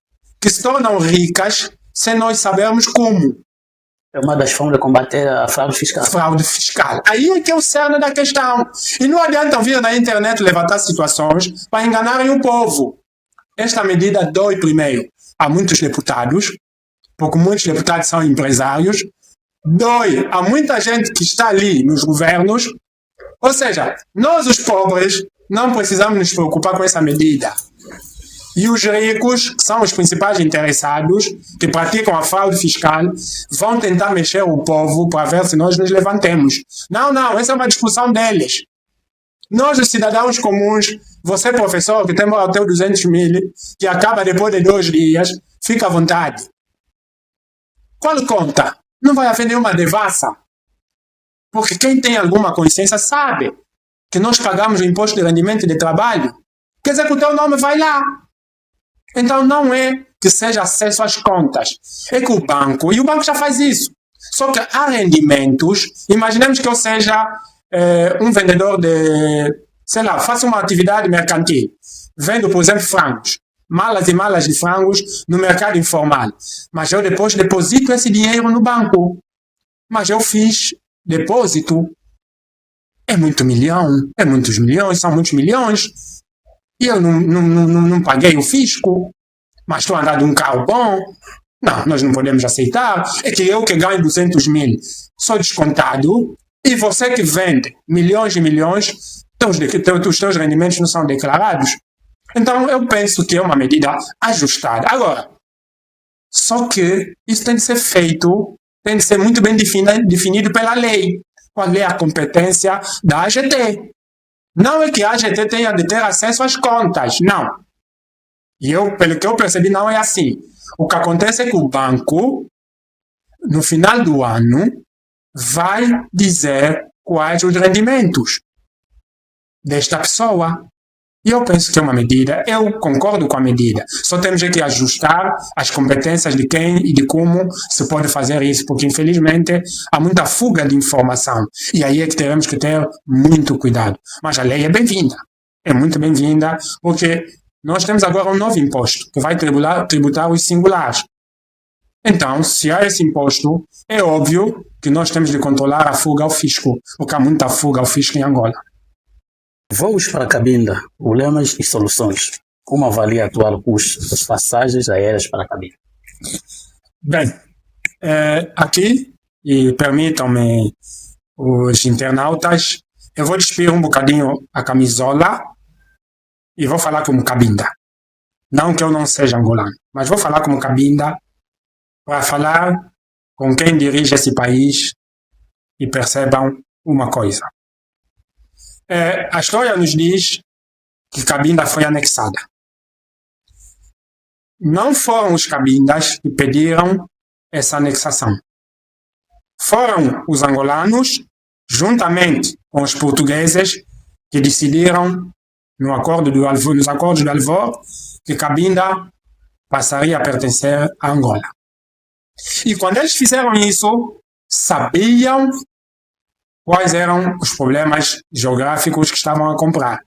que se tornam ricas sem nós sabermos como. É uma das formas de combater a fraude fiscal. Fraude fiscal. Aí é que é o cerne da questão. E não adianta vir na internet levantar situações para enganarem o povo. Esta medida dói primeiro a muitos deputados, porque muitos deputados são empresários, dói a muita gente que está ali nos governos. Ou seja, nós os pobres não precisamos nos preocupar com essa medida. E os ricos, que são os principais interessados, que praticam a fraude fiscal, vão tentar mexer o povo para ver se nós nos levantemos. Não, essa é uma discussão deles. Nós, os cidadãos comuns, você, professor, que tem o teu 200 mil, que acaba depois de 2 dias, fica à vontade. Qual conta? Não vai haver nenhuma devassa. Porque quem tem alguma consciência sabe que nós pagamos o imposto de rendimento de trabalho. Quer dizer que o teu nome vai lá. Então não é que seja acesso às contas. É que o banco já faz isso. Só que há rendimentos, imaginemos que eu seja um vendedor de, sei lá, faço uma atividade mercantil. Vendo, por exemplo, frangos. Malas e malas de frangos no mercado informal. Mas eu depois deposito esse dinheiro no banco. Mas eu fiz depósito. É muito milhão, é muitos milhões, são muitos milhões. E eu não paguei o fisco, mas estou andando de um carro bom. Não, nós não podemos aceitar. É que eu que ganho 200 mil sou descontado e você que vende milhões e milhões os teus rendimentos não são declarados. Então, eu penso que é uma medida ajustada. Agora, só que isso tem de ser feito, tem de ser muito bem definido pela lei. Qual é a competência da AGT? Não é que a AGT tenha de ter acesso às contas, não. E pelo que eu percebi, não é assim. O que acontece é que o banco, no final do ano, vai dizer quais os rendimentos desta pessoa. E eu penso que é uma medida, eu concordo com a medida. Só temos que ajustar as competências de quem e de como se pode fazer isso, porque infelizmente há muita fuga de informação. E aí é que teremos que ter muito cuidado. Mas a lei é bem-vinda. É muito bem-vinda, porque nós temos agora um novo imposto, que vai tributar os singulares. Então, se há esse imposto, é óbvio que nós temos de controlar a fuga ao fisco, porque há muita fuga ao fisco em Angola. Voos para Cabinda, problemas e soluções. Como avalia o atual custo das passagens aéreas para Cabinda? Bem, aqui, e permitam-me os internautas, eu vou despir um bocadinho a camisola e vou falar como Cabinda. Não que eu não seja angolano, mas vou falar como Cabinda para falar com quem dirige esse país e percebam uma coisa. A história nos diz que Cabinda foi anexada. Não foram os cabindas que pediram essa anexação. Foram os angolanos, juntamente com os portugueses, que decidiram, nos acordos do Alvor, que Cabinda passaria a pertencer a Angola. E quando eles fizeram isso, sabiam quais eram os problemas geográficos que estavam a comprar.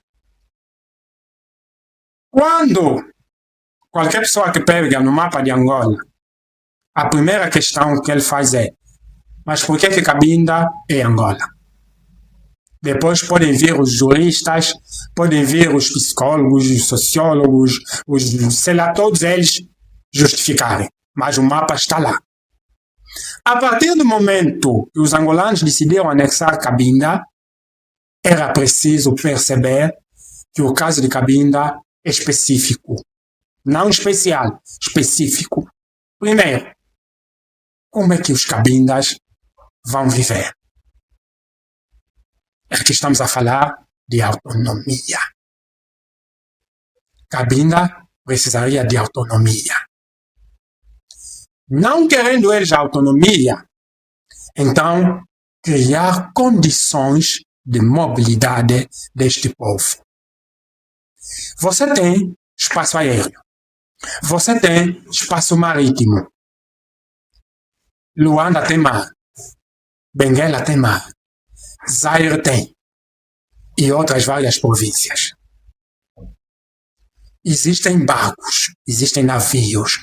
Quando qualquer pessoa que pega no mapa de Angola, a primeira questão que ele faz é: mas por que Cabinda é Angola? Depois podem vir os juristas, podem vir os psicólogos, os sociólogos, sei lá, todos eles justificarem. Mas o mapa está lá. A partir do momento que os angolanos decidiram anexar Cabinda, era preciso perceber que o caso de Cabinda é específico. Não especial, específico. Primeiro, como é que os cabindas vão viver? Aqui estamos a falar de autonomia. Cabinda precisaria de autonomia. Não querendo eles a autonomia, então criar condições de mobilidade deste povo. Você tem espaço aéreo. Você tem espaço marítimo. Luanda tem mar. Benguela tem mar. Zaire tem. E outras várias províncias. Existem barcos, existem navios,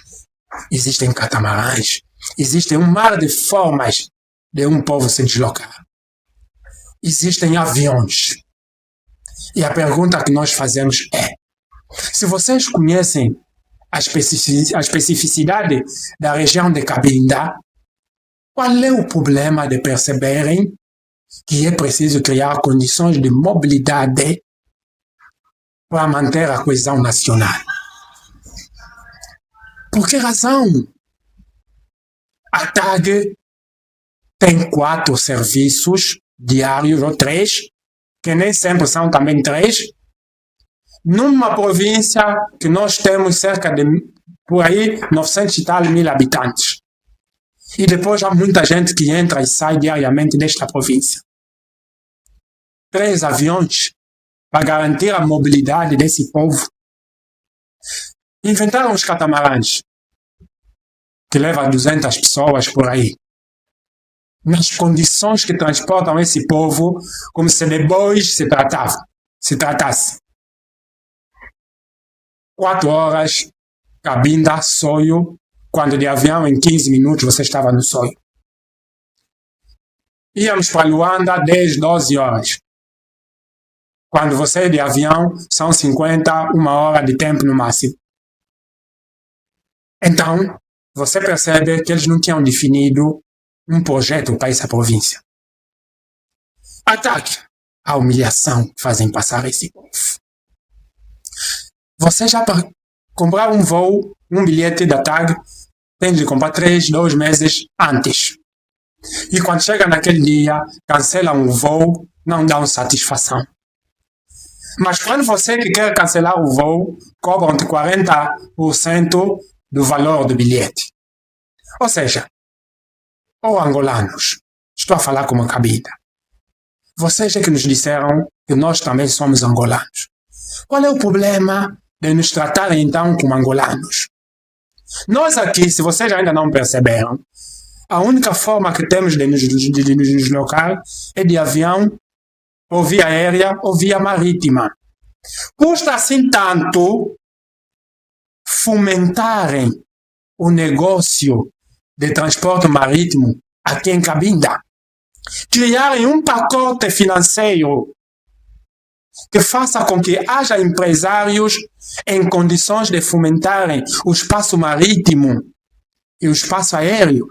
existem catamarãs, existem um mar de formas de um povo se deslocar. Existem aviões. E a pergunta que nós fazemos é: se vocês conhecem a especificidade da região de Cabinda, qual é o problema de perceberem que é preciso criar condições de mobilidade para manter a coesão nacional? Por que razão? A TAG tem 4 serviços diários, ou 3, que nem sempre são também 3, numa província que nós temos cerca de, por aí, 900 e tal mil habitantes. E depois há muita gente que entra e sai diariamente desta província. 3 aviões para garantir a mobilidade desse povo. Inventaram os catamarãs, que levam 200 pessoas por aí. Nas condições que transportam esse povo, como se de bois se tratasse. 4 horas, Cabinda, Soio, quando de avião em 15 minutos você estava no Soio. Íamos para Luanda 10, 12 horas. Quando você é de avião, são 50, 1 hora de tempo no máximo. Então, você percebe que eles não tinham definido um projeto para essa província. A a humilhação que fazem passar esse povo. Você já para comprar um voo, um bilhete da TAG, tem de comprar 2 meses antes. E quando chega naquele dia, cancelam o voo, não dão satisfação. Mas quando você que quer cancelar o voo, cobram-te 40% do valor do bilhete. Ou seja, angolanos, estou a falar como cabida. Vocês é que nos disseram que nós também somos angolanos. Qual é o problema de nos tratarem então como angolanos? Nós aqui, se vocês ainda não perceberam, a única forma que temos de nos deslocar é de avião, ou via aérea, ou via marítima. Custa assim tanto fomentarem o negócio de transporte marítimo aqui em Cabinda. Criarem um pacote financeiro que faça com que haja empresários em condições de fomentarem o espaço marítimo e o espaço aéreo.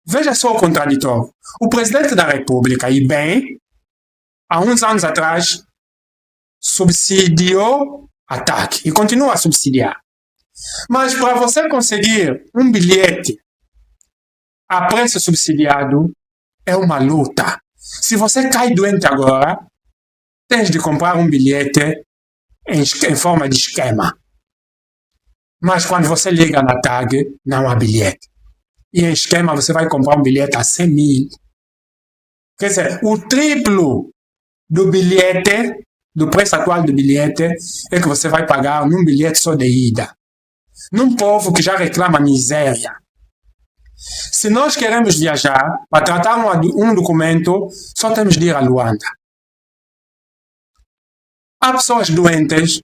Veja só o contraditório. O presidente da República, e bem, há uns anos atrás, subsidiou a TAG e continua a subsidiar. Mas para você conseguir um bilhete a preço subsidiado, é uma luta. Se você cai doente agora, tens de comprar um bilhete em forma de esquema. Mas quando você liga na TAG, não há bilhete. E em esquema você vai comprar um bilhete a 100 mil. Quer dizer, o triplo do bilhete, do preço atual do bilhete, é que você vai pagar num bilhete só de ida. Num povo que já reclama miséria. Se nós queremos viajar, para tratar um documento, só temos de ir a Luanda. Há pessoas doentes,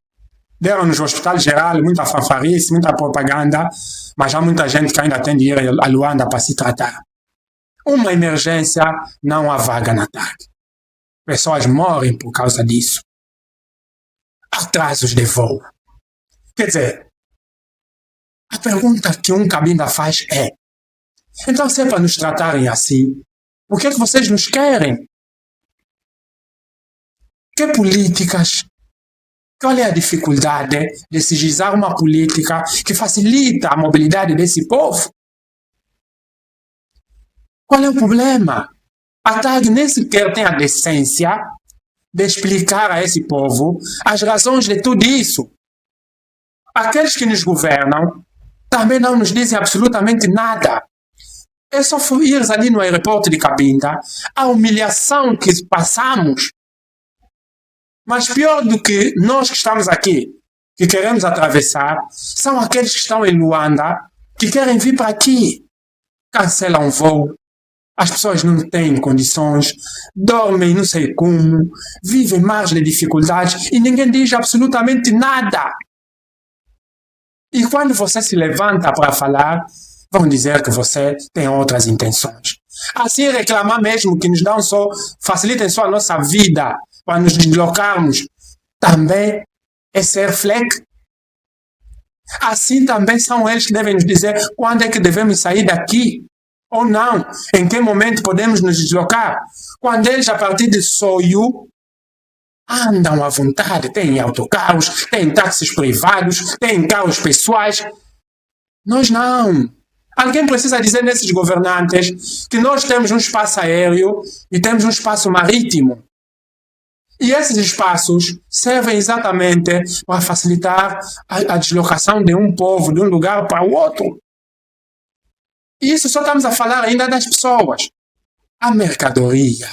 deram-nos no hospital geral, muita fanfarice, muita propaganda, mas há muita gente que ainda tem de ir a Luanda para se tratar. Uma emergência, não há vaga na TAG. Pessoas morrem por causa disso. Atrasos de voo. Quer dizer, a pergunta que um cabinda faz é: então, se é para nos tratarem assim, por que é que vocês nos querem? Que políticas? Qual é a dificuldade de se gizar uma política que facilita a mobilidade desse povo? Qual é o problema? A TAG nem sequer tem a decência de explicar a esse povo as razões de tudo isso. Aqueles que nos governam também não nos dizem absolutamente nada. É só ir ali no aeroporto de Cabinda, a humilhação que passamos. Mas pior do que nós que estamos aqui, que queremos atravessar, são aqueles que estão em Luanda, que querem vir para aqui. Cancelam o voo. As pessoas não têm condições, dormem não sei como, vivem mais de dificuldades e ninguém diz absolutamente nada. E quando você se levanta para falar, vão dizer que você tem outras intenções. Assim reclamar mesmo que nos dão só, facilitem só a nossa vida para nos deslocarmos, também é ser fleck. Assim também são eles que devem nos dizer quando é que devemos sair daqui ou não, em que momento podemos nos deslocar. Quando eles, a partir de Soyu, andam à vontade, têm autocarros, têm táxis privados, têm carros pessoais. Nós não. Alguém precisa dizer nesses governantes que nós temos um espaço aéreo e temos um espaço marítimo. E esses espaços servem exatamente para facilitar a deslocação de um povo de um lugar para o outro. E isso só estamos a falar ainda das pessoas. A mercadoria,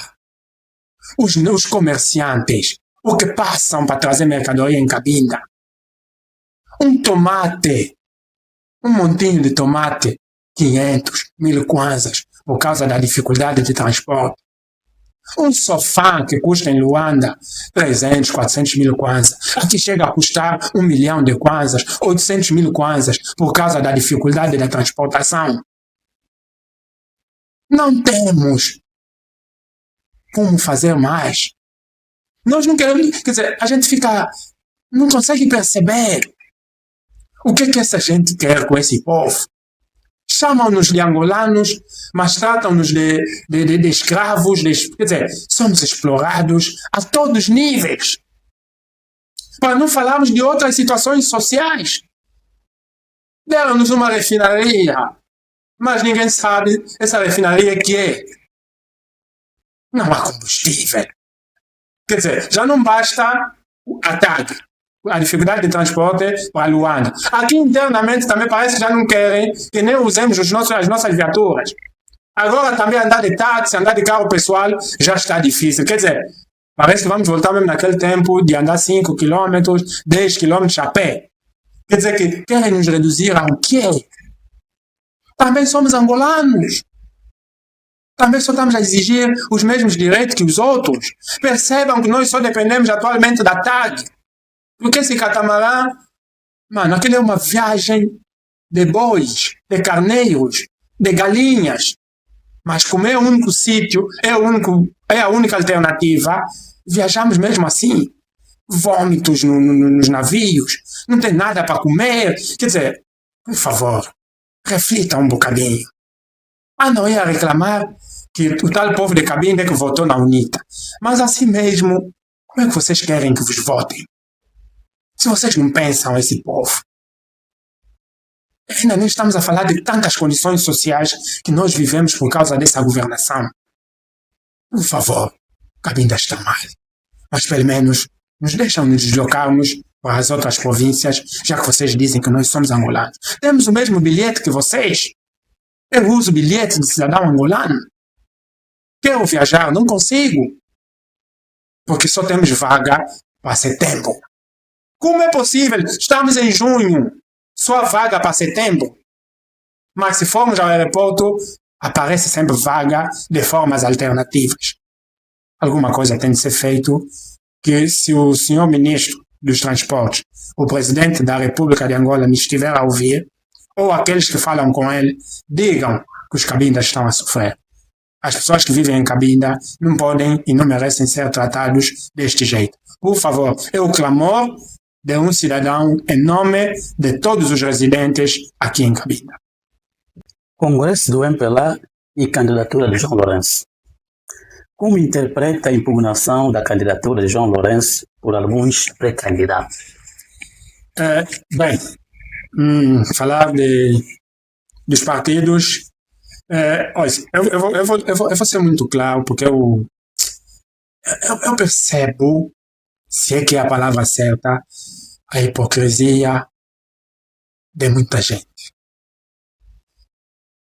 os comerciantes, o que passam para trazer mercadoria em Cabinda. Um tomate, um montinho de tomate, 500, 1000 kwanzas, por causa da dificuldade de transporte. Um sofá que custa em Luanda 300, 400 mil kwanzas, aqui chega a custar 1 milhão de kwanzas, 800 mil kwanzas, por causa da dificuldade da transportação. Não temos como fazer mais. Nós não queremos, quer dizer, a gente não consegue perceber o que essa gente quer com esse povo. Chamam-nos de angolanos, mas tratam-nos de escravos, quer dizer, somos explorados a todos os níveis. Para não falarmos de outras situações sociais. Deram-nos uma refinaria, mas ninguém sabe essa refinaria que é. Não há combustível. Quer dizer, já não basta a TAG, a dificuldade de transporte para Luanda. Aqui internamente também parece que já não querem que nem usemos as nossas viaturas. Agora também andar de táxi, andar de carro pessoal já está difícil. Quer dizer, parece que vamos voltar mesmo naquele tempo de andar 5 km, 10 km a pé. Quer dizer que querem nos reduzir ao quê? Também somos angolanos. Também só estamos a exigir os mesmos direitos que os outros. Percebam que nós só dependemos atualmente da TAG. Porque esse catamarã, mano, aquilo é uma viagem de bois, de carneiros, de galinhas. Mas como é o único sítio, é a única alternativa, viajamos mesmo assim. Vômitos nos navios, não tem nada para comer. Quer dizer, por favor, reflita um bocadinho. Não ia reclamar que o tal povo de Cabinda é que votou na UNITA. Mas assim mesmo, como é que vocês querem que vos votem? Se vocês não pensam esse povo. Ainda nem estamos a falar de tantas condições sociais que nós vivemos por causa dessa governação. Por favor, Cabinda está mal. Mas pelo menos nos deixam nos deslocarmos para as outras províncias, já que vocês dizem que nós somos angolanos. Temos o mesmo bilhete que vocês. Eu uso o bilhete de cidadão angolano. Quero viajar, não consigo. Porque só temos vaga para setembro. Como é possível? Estamos em junho. Só vaga para setembro. Mas se formos ao aeroporto, aparece sempre vaga de formas alternativas. Alguma coisa tem de ser feito que se o senhor ministro dos transportes, o presidente da República de Angola me estiver a ouvir, ou aqueles que falam com ele, digam que os cabindas estão a sofrer. As pessoas que vivem em Cabinda não podem e não merecem ser tratados deste jeito. Por favor, é o clamor de um cidadão em nome de todos os residentes aqui em Cabinda. Congresso do MPLA e candidatura de João Lourenço. Como interpreta a impugnação da candidatura de João Lourenço por alguns pré-candidatos? Falar dos partidos. Olha, eu vou ser muito claro, porque eu percebo, se é que é a palavra certa, a hipocrisia de muita gente.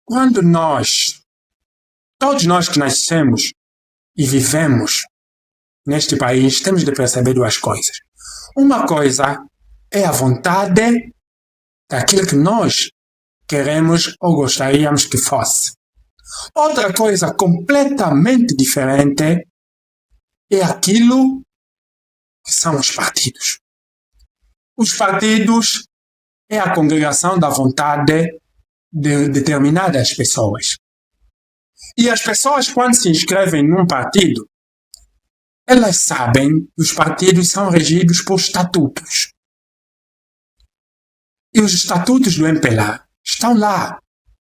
Quando todos nós que nascemos e vivemos neste país, temos de perceber duas coisas. Uma coisa é a vontade daquilo que nós queremos ou gostaríamos que fosse. Outra coisa completamente diferente é aquilo que são os partidos. Os partidos é a congregação da vontade de determinadas pessoas. E as pessoas, quando se inscrevem num partido, elas sabem que os partidos são regidos por estatutos. E os estatutos do MPLA estão lá.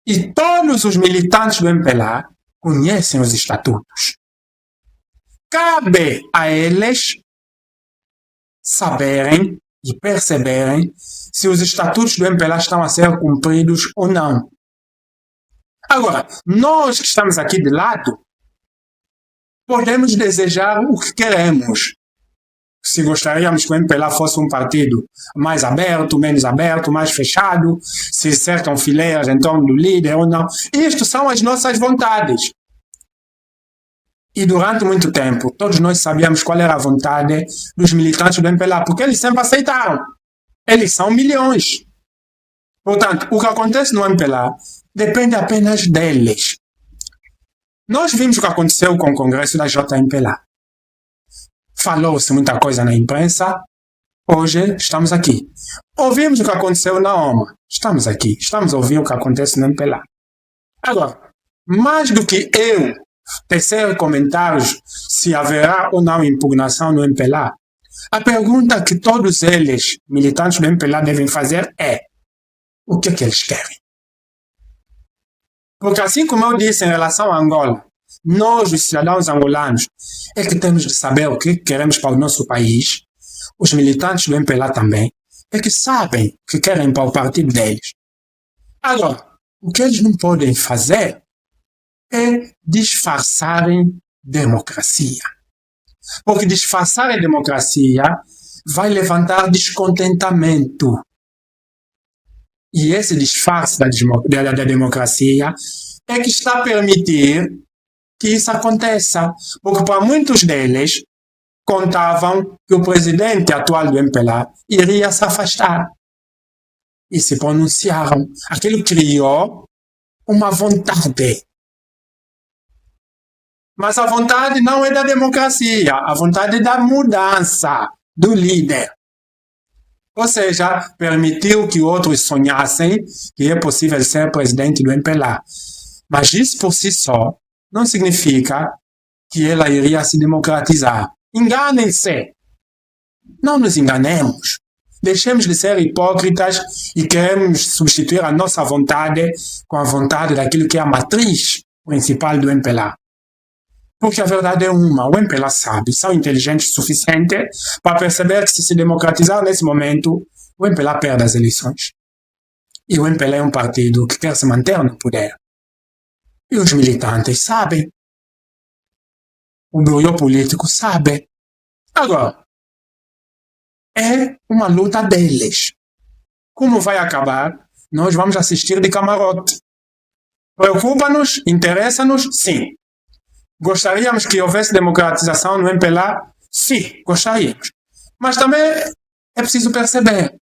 E todos os militantes do MPLA conhecem os estatutos. Cabe a eles saberem e perceberem se os estatutos do MPLA estão a ser cumpridos ou não. Agora, nós que estamos aqui de lado, podemos desejar o que queremos. Se gostaríamos que o MPLA fosse um partido mais aberto, menos aberto, mais fechado, se cercam fileiras em torno do líder ou não. Isto são as nossas vontades. E durante muito tempo, todos nós sabíamos qual era a vontade dos militantes do MPLA, porque eles sempre aceitaram. Eles são milhões. Portanto, o que acontece no MPLA depende apenas deles. Nós vimos o que aconteceu com o Congresso da JMPLA. Falou-se muita coisa na imprensa, hoje estamos aqui. Ouvimos o que aconteceu na OMA, estamos aqui. Estamos a ouvir o que acontece no MPLA. Agora, mais do que eu tecer comentários se haverá ou não impugnação no MPLA, a pergunta que todos eles, militantes do MPLA, devem fazer é: o que é que eles querem? Porque assim como eu disse em relação a Angola, nós, os cidadãos angolanos, é que temos de saber o que queremos para o nosso país. Os militantes do MPLA também é que sabem o que querem para o partido deles. Agora, o que eles não podem fazer é disfarçarem democracia. Porque disfarçarem democracia vai levantar descontentamento. E esse disfarce da democracia é que está a permitir que isso aconteça. Porque para muitos deles, contavam que o presidente atual do MPLA iria se afastar. E se pronunciaram. Aquilo criou uma vontade. Mas a vontade não é da democracia, a vontade é da mudança do líder. Ou seja, permitiu que outros sonhassem que é possível ser presidente do MPLA. Mas isso por si só não significa que ela iria se democratizar. Enganem-se. Não nos enganemos. Deixemos de ser hipócritas e queremos substituir a nossa vontade com a vontade daquilo que é a matriz principal do MPLA. Porque a verdade é uma, o MPLA sabe, são inteligentes o suficiente para perceber que se democratizar nesse momento, o MPLA perde as eleições. E o MPLA é um partido que quer se manter no poder. E os militantes sabem. O bureau político sabe. Agora, é uma luta deles. Como vai acabar? Nós vamos assistir de camarote. Preocupa-nos? Interessa-nos? Sim. Gostaríamos que houvesse democratização no MPLA? Sim, gostaríamos. Mas também é preciso perceber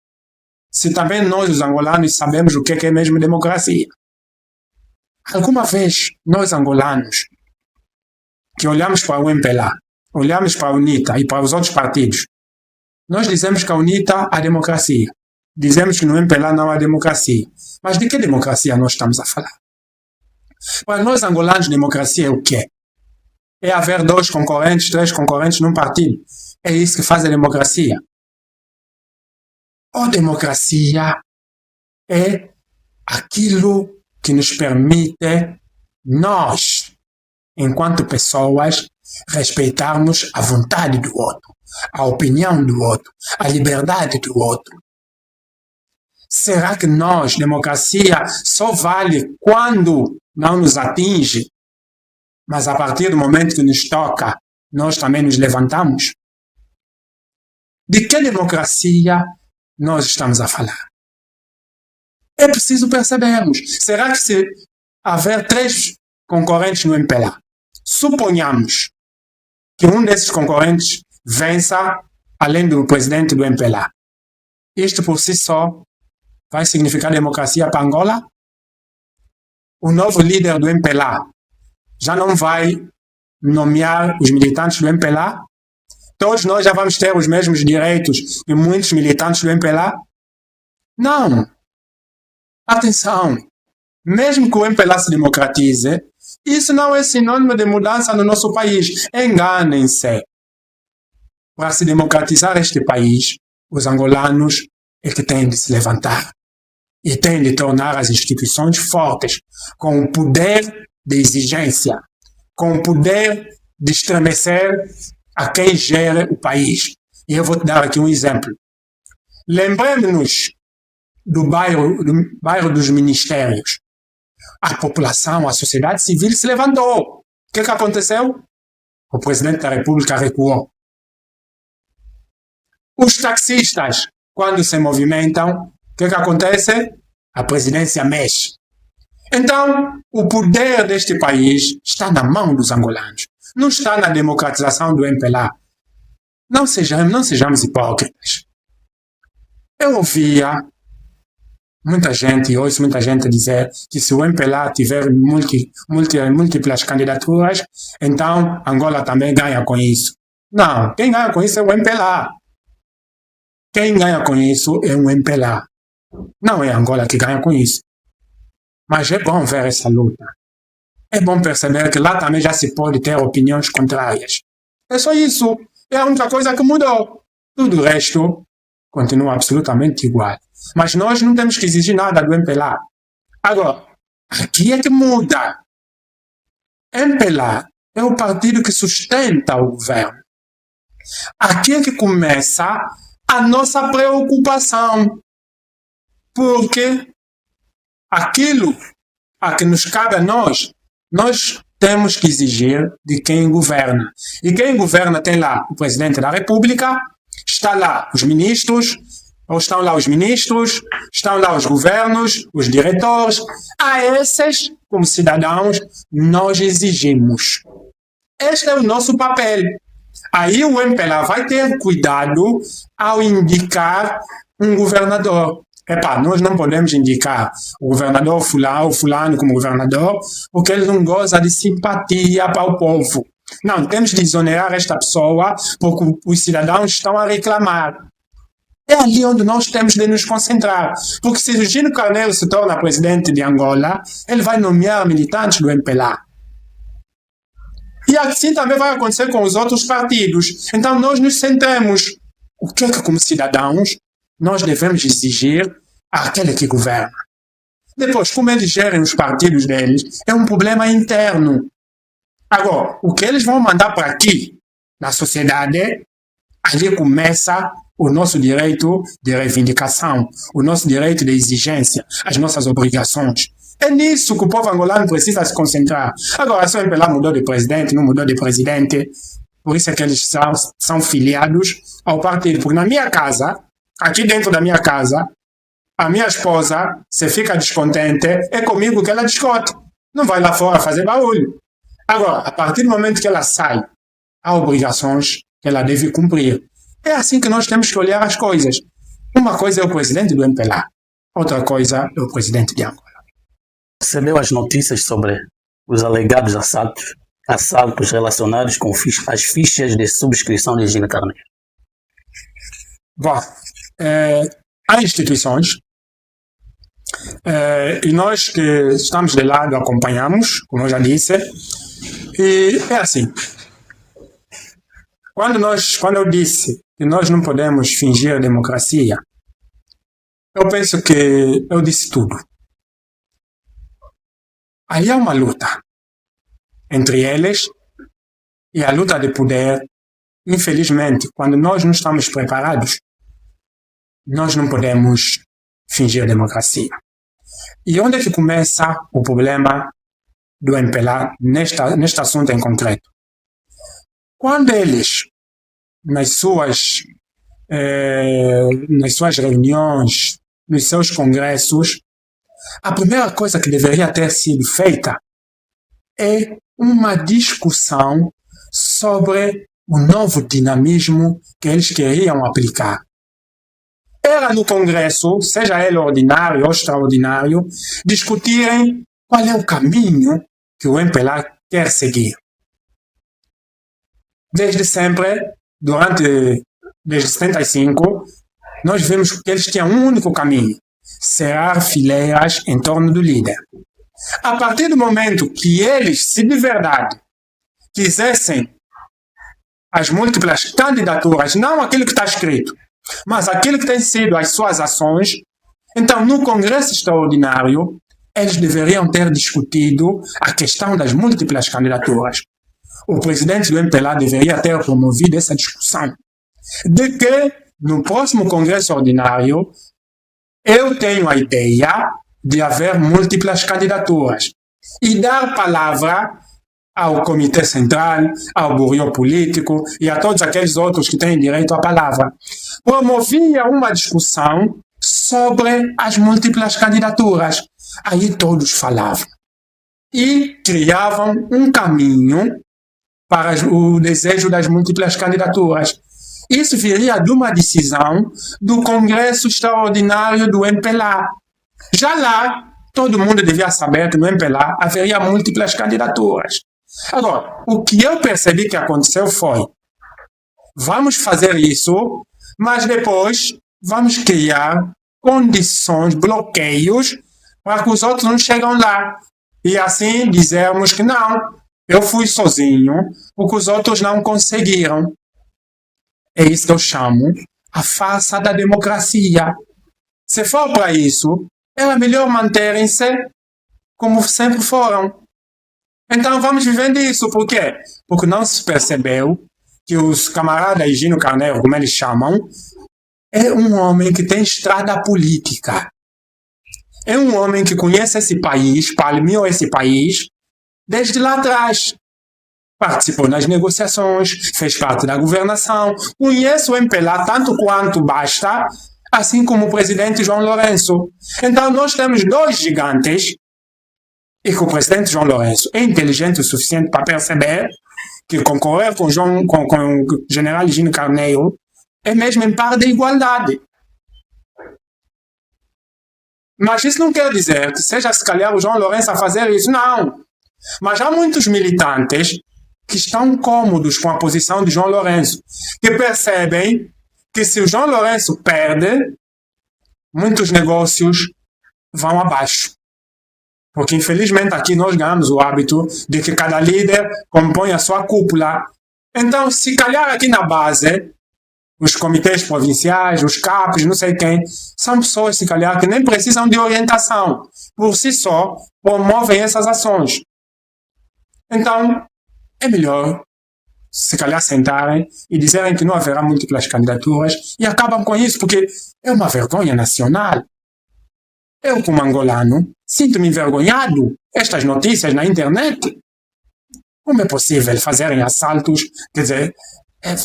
se também nós, os angolanos, sabemos o que é mesmo democracia. Alguma vez, nós angolanos, que olhamos para o MPLA, olhamos para a UNITA e para os outros partidos, nós dizemos que a UNITA há democracia. Dizemos que no MPLA não há democracia. Mas de que democracia nós estamos a falar? Para nós angolanos, democracia é o quê? É haver 2 concorrentes, 3 concorrentes num partido. É isso que faz a democracia. A democracia é aquilo que nos permite, nós, enquanto pessoas, respeitarmos a vontade do outro, a opinião do outro, a liberdade do outro. Será que nós, democracia, só vale quando não nos atinge? Mas a partir do momento que nos toca, nós também nos levantamos? De que democracia nós estamos a falar? É preciso percebermos. Será que se haver 3 concorrentes no MPLA, suponhamos que um desses concorrentes vença além do presidente do MPLA, isto por si só vai significar democracia para Angola? O novo líder do MPLA já não vai nomear os militantes do MPLA? Todos nós já vamos ter os mesmos direitos que muitos militantes do MPLA? Não. Atenção. Mesmo que o MPLA se democratize, isso não é sinônimo de mudança no nosso país. Enganem-se. Para se democratizar este país, os angolanos é que têm de se levantar e têm de tornar as instituições fortes, com o poder de exigência, com o poder de estremecer a quem gera o país. E eu vou te dar aqui um exemplo. Lembremos-nos do bairro dos ministérios. A população, a sociedade civil se levantou. O que aconteceu? O presidente da República recuou. Os taxistas, quando se movimentam, o que acontece? A presidência mexe. Então, o poder deste país está na mão dos angolanos. Não está na democratização do MPLA. Não sejamos hipócritas. Eu ouvia muita gente, ouço muita gente dizer que se o MPLA tiver múltiplas candidaturas, então Angola também ganha com isso. Não, quem ganha com isso é o MPLA. Quem ganha com isso é o MPLA. Não é Angola que ganha com isso. Mas é bom ver essa luta. É bom perceber que lá também já se pode ter opiniões contrárias. É só isso. É a única coisa que mudou. Tudo o resto continua absolutamente igual. Mas nós não temos que exigir nada do MPLA. Agora, Aqui é que muda. MPLA é o partido que sustenta o governo. Aqui é que começa a nossa preocupação. Porque aquilo a que nos cabe a nós temos que exigir de quem governa. E quem governa tem lá o presidente da República, está lá os ministros, ou estão lá os ministros, estão lá os governos, os diretores. A esses, como cidadãos, nós exigimos. Este é o nosso papel. Aí o MPLA vai ter cuidado ao indicar um governador. Nós não podemos indicar o governador fulano como governador, porque ele não goza de simpatia para o povo. Não, temos de exonerar esta pessoa porque os cidadãos estão a reclamar. É ali onde nós temos de nos concentrar. Porque se o Gino Carneiro se torna presidente de Angola, ele vai nomear militantes do MPLA. E assim também vai acontecer com os outros partidos. Então nós nos centremos. O que é que, como cidadãos, nós devemos exigir àquele que governa? Depois, como eles gerem os partidos deles, é um problema interno. Agora, o que eles vão mandar para aqui, na sociedade, ali começa o nosso direito de reivindicação, o nosso direito de exigência, as nossas obrigações. É nisso que o povo angolano precisa se concentrar. Agora, se o MPLA mudou de presidente, não mudou de presidente, por isso é que eles são filiados ao partido. Porque na minha casa, aqui dentro da minha casa, a minha esposa, se fica descontente, é comigo que ela discute. Não vai lá fora fazer barulho. Agora, a partir do momento que ela sai, há obrigações que ela deve cumprir. É assim que nós temos que olhar as coisas. Uma coisa é o presidente do MPLA, outra coisa é o presidente de Angola. Recebeu as notícias sobre os alegados assaltos relacionados com as fichas de subscrição de Gino Carneiro? Bom, há instituições e nós que estamos de lado acompanhamos, como eu já disse, e é assim. Quando eu disse que nós não podemos fingir a democracia, eu penso que eu disse tudo. Aí há uma luta entre eles e a luta de poder. Infelizmente, quando nós não estamos preparados, nós não podemos fingir a democracia. E onde é que começa o problema do MPLA neste assunto em concreto? Quando eles, nas suas reuniões, nos seus congressos, a primeira coisa que deveria ter sido feita é uma discussão sobre o novo dinamismo que eles queriam aplicar. Era no Congresso, seja ele ordinário ou extraordinário, discutirem qual é o caminho que o MPLA quer seguir. Desde sempre, desde 75, nós vimos que eles tinham um único caminho: cerrar fileiras em torno do líder. A partir do momento que eles, se de verdade, quisessem as múltiplas candidaturas, não aquilo que está escrito, mas aquilo que tem sido as suas ações, então no Congresso Extraordinário, eles deveriam ter discutido a questão das múltiplas candidaturas. O presidente do MPLA deveria ter promovido essa discussão. De que, no próximo Congresso Ordinário, eu tenho a ideia de haver múltiplas candidaturas e dar palavra ao Comitê Central, ao Bureau Político e a todos aqueles outros que têm direito à palavra. Promovia uma discussão sobre as múltiplas candidaturas. Aí todos falavam e criavam um caminho para o desejo das múltiplas candidaturas. Isso viria de uma decisão do Congresso Extraordinário do MPLA. Já lá, todo mundo devia saber que no MPLA haveria múltiplas candidaturas. Agora, o que eu percebi que aconteceu foi: vamos fazer isso, mas depois vamos criar condições, bloqueios, para que os outros não cheguem lá. E assim dizermos que não, eu fui sozinho, porque os outros não conseguiram. É isso que eu chamo a farsa da democracia. Se for para isso, era melhor manterem-se como sempre foram. Então vamos vivendo isso. Por quê? Porque não se percebeu que os camaradas Higino Carneiro, como eles chamam, é um homem que tem estrada política. É um homem que conhece esse país, palmeou esse país desde lá atrás. Participou nas negociações, fez parte da governação, conhece o MPLA tanto quanto basta, assim como o presidente João Lourenço. Então nós temos dois gigantes e que o presidente João Lourenço é inteligente o suficiente para perceber que concorrer com o general Higino Carneiro é mesmo em par de igualdade. Mas isso não quer dizer que seja, se calhar, o João Lourenço a fazer isso, não. Mas há muitos militantes que estão cômodos com a posição de João Lourenço, que percebem que se o João Lourenço perde, muitos negócios vão abaixo. Porque, infelizmente, aqui nós ganhamos o hábito de que cada líder compõe a sua cúpula. Então, se calhar aqui na base, os comitês provinciais, os CAPs, não sei quem, são pessoas, se calhar, que nem precisam de orientação. Por si só, promovem essas ações. Então, é melhor, se calhar, sentarem e dizerem que não haverá múltiplas candidaturas e acabam com isso, porque é uma vergonha nacional. Eu, como angolano, sinto-me envergonhado. Estas notícias na internet. Como é possível fazerem assaltos? Quer dizer,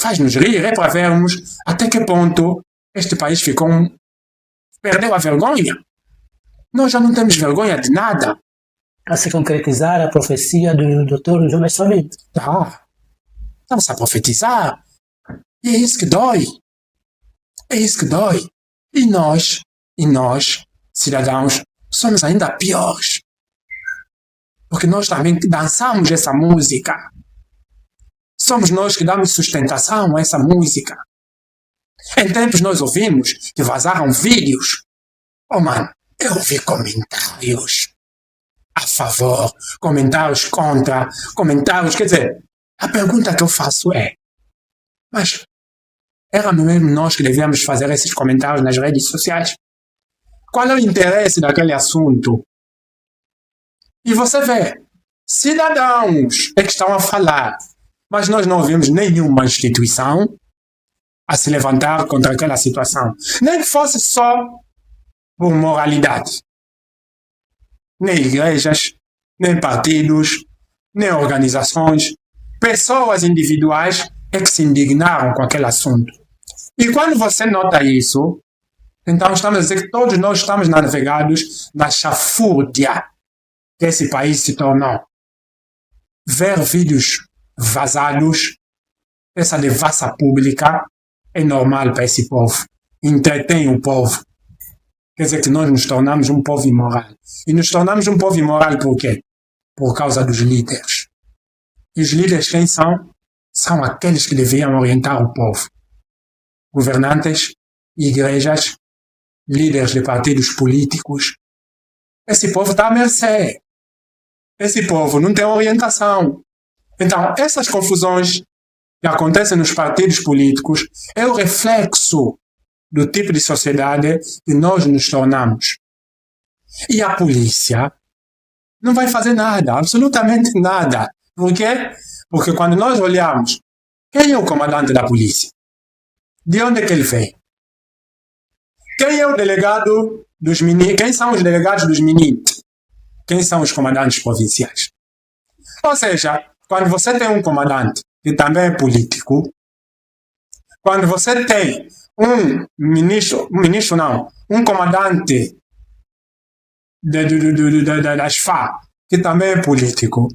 faz-nos rir, é para vermos até que ponto este país perdeu a vergonha. Nós já não temos vergonha de nada. A se concretizar a profecia do Dr. Jonas Savimbi. Estamos a profetizar. E é isso que dói. É isso que dói. E nós, cidadãos, somos ainda piores. Porque nós também dançamos essa música. Somos nós que damos sustentação a essa música. Em tempos nós ouvimos que vazaram vídeos. Oh, mano, eu ouvi comentários a favor, comentários contra, comentários... Quer dizer, a pergunta que eu faço é, mas era mesmo nós que devíamos fazer esses comentários nas redes sociais? Qual é o interesse daquele assunto? E você vê, cidadãos é que estão a falar, mas nós não ouvimos nenhuma instituição a se levantar contra aquela situação. Nem que fosse só por moralidade. Nem igrejas, nem partidos, nem organizações. Pessoas individuais é que se indignaram com aquele assunto. E quando você nota isso, então estamos a dizer que todos nós estamos navegados na chafúrdia que esse país se tornou. Ver vídeos vazados, essa devassa pública, é normal para esse povo. Entretém o povo. Quer dizer que nós nos tornamos um povo imoral. E nos tornamos um povo imoral por quê? Por causa dos líderes. E os líderes quem são? São aqueles que deveriam orientar o povo. Governantes, igrejas, líderes de partidos políticos. Esse povo está à mercê. Esse povo não tem orientação. Então, essas confusões que acontecem nos partidos políticos é o reflexo do tipo de sociedade que nós nos tornamos. E a polícia não vai fazer nada, absolutamente nada. Por quê? Porque quando nós olhamos, quem é o comandante da polícia? De onde é que ele vem? Quem é o delegado dos meninos? Quem são os delegados dos meninos? Quem são os comandantes provinciais? Ou seja, quando você tem um comandante que também é político, quando você tem um comandante das FA que também é político,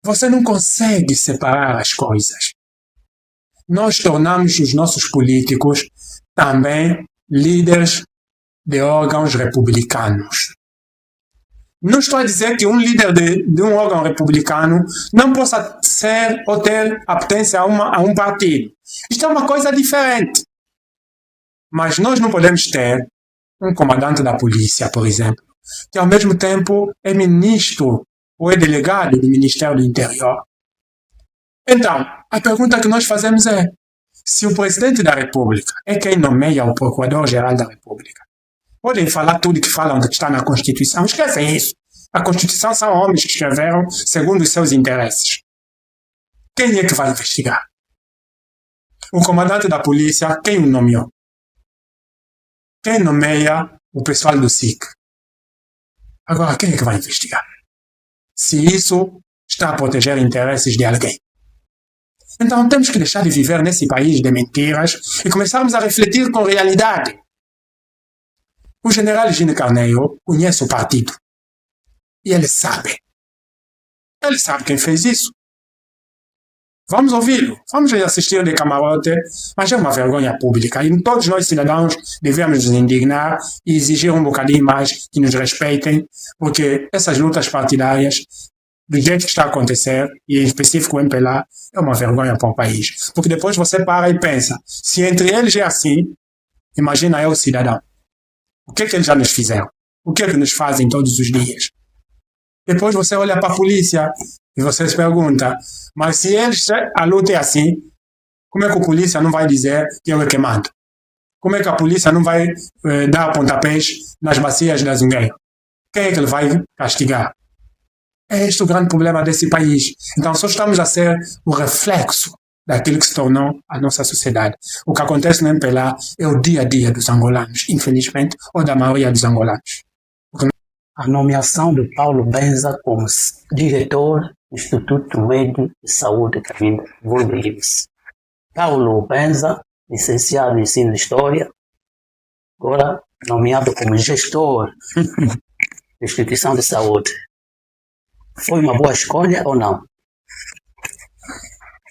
você não consegue separar as coisas. Nós tornamos os nossos políticos também líderes de órgãos republicanos. Não estou a dizer que um líder de um órgão republicano não possa ser ou ter apetência a um partido. Isto é uma coisa diferente. Mas nós não podemos ter um comandante da polícia, por exemplo, que ao mesmo tempo é ministro ou é delegado do Ministério do Interior. Então, a pergunta que nós fazemos é, se o presidente da República é quem nomeia o Procurador-Geral da República, podem falar tudo que falam que está na Constituição, esquecem isso. A Constituição são homens que escreveram segundo os seus interesses. Quem é que vai investigar? O comandante da polícia, quem o nomeou? Quem nomeia o pessoal do SIC? Agora, quem é que vai investigar? Se isso está a proteger interesses de alguém. Então temos que deixar de viver nesse país de mentiras e começarmos a refletir com realidade. O general Gino Carneiro conhece o partido. E ele sabe. Ele sabe quem fez isso. Vamos ouvi-lo. Vamos assistir de camarote, mas é uma vergonha pública. E todos nós, cidadãos, devemos nos indignar e exigir um bocadinho mais que nos respeitem, porque essas lutas partidárias, do jeito que está a acontecer, e em específico o MPLA, é uma vergonha para o país. Porque depois você para e pensa, se entre eles é assim, imagina eu, cidadão. O que é que eles já nos fizeram? O que é que nos fazem todos os dias? Depois você olha para a polícia e você se pergunta, mas se a luta é assim, como é que a polícia não vai dizer que eu é que mando? Como é que a polícia não vai dar pontapés nas bacias da Zungueira? Quem é que ele vai castigar? É este o grande problema desse país. Então só estamos a ser o reflexo daquilo que se tornou a nossa sociedade. O que acontece no MPLA é o dia a dia dos angolanos, infelizmente, ou da maioria dos angolanos. A nomeação de Paulo Benza como diretor do Instituto Médio de Saúde Cabinda vulgo IMS. Paulo Benza, licenciado em Ensino de História, agora nomeado como gestor da instituição de saúde. Foi uma boa escolha ou não?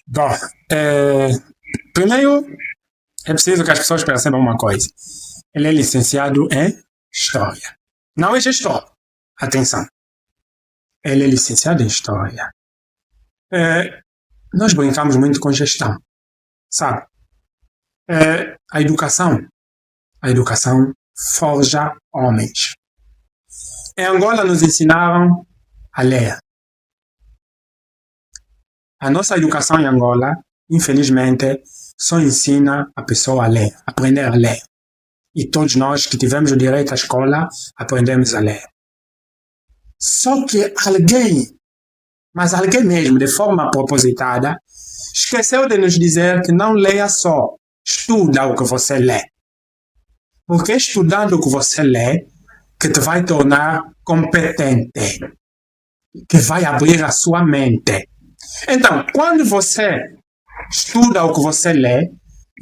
Bom, primeiro é preciso que as pessoas percebam uma coisa. Ele é licenciado em História. Não é gestor. Atenção. Ele é licenciado em História. Nós brincamos muito com gestão. Sabe? A educação forja homens. Em Angola nos ensinaram a ler. A nossa educação em Angola, infelizmente, só ensina a pessoa a ler, aprender a ler. E todos nós que tivemos o direito à escola, aprendemos a ler. Só que alguém, mas alguém mesmo, de forma propositada, esqueceu de nos dizer que não leia só, estuda o que você lê. Porque é estudando o que você lê que te vai tornar competente, que vai abrir a sua mente. Então, quando você estuda o que você lê,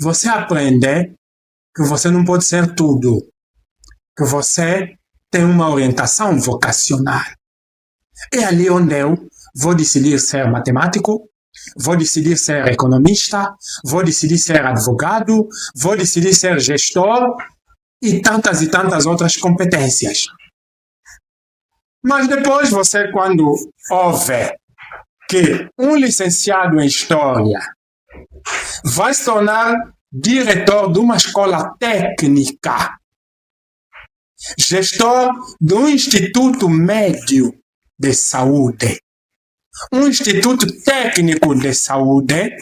você aprende que você não pode ser tudo, que você tem uma orientação vocacional. É ali onde eu vou decidir ser matemático, vou decidir ser economista, vou decidir ser advogado, vou decidir ser gestor e tantas outras competências. Mas depois você, quando ouve que um licenciado em História vai se tornar diretor de uma escola técnica, gestor de um instituto médio de saúde, um instituto técnico de saúde,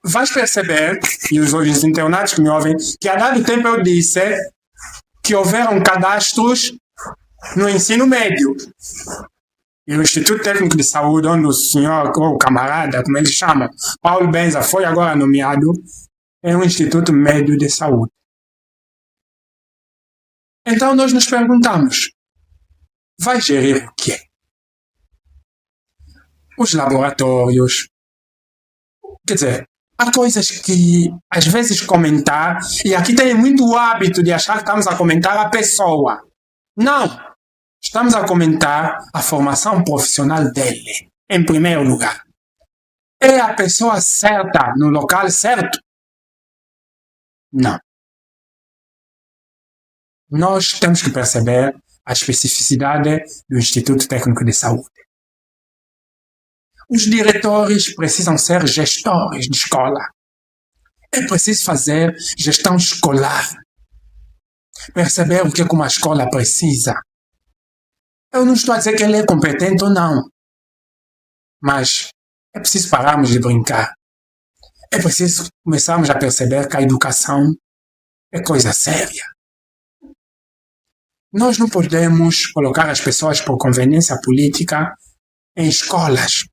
vais perceber, e os internautas que me ouvem, que há dado tempo eu disse que houveram cadastros no ensino médio. E o Instituto Técnico de Saúde, onde o senhor, ou o camarada, como eles chamam, Paulo Benza, foi agora nomeado, é um Instituto Médio de Saúde. Então nós nos perguntamos, vai gerir o quê? Os laboratórios. Quer dizer, há coisas que às vezes comentar, e aqui tem muito o hábito de achar que estamos a comentar a pessoa. Não! Estamos a comentar a formação profissional dele, em primeiro lugar. É a pessoa certa no local certo? Não. Nós temos que perceber a especificidade do Instituto Técnico de Saúde. Os diretores precisam ser gestores de escola. É preciso fazer gestão escolar. Perceber o que uma escola precisa. Eu não estou a dizer que ele é competente ou não. Mas é preciso pararmos de brincar. É preciso começarmos a perceber que a educação é coisa séria. Nós não podemos colocar as pessoas por conveniência política em escolas.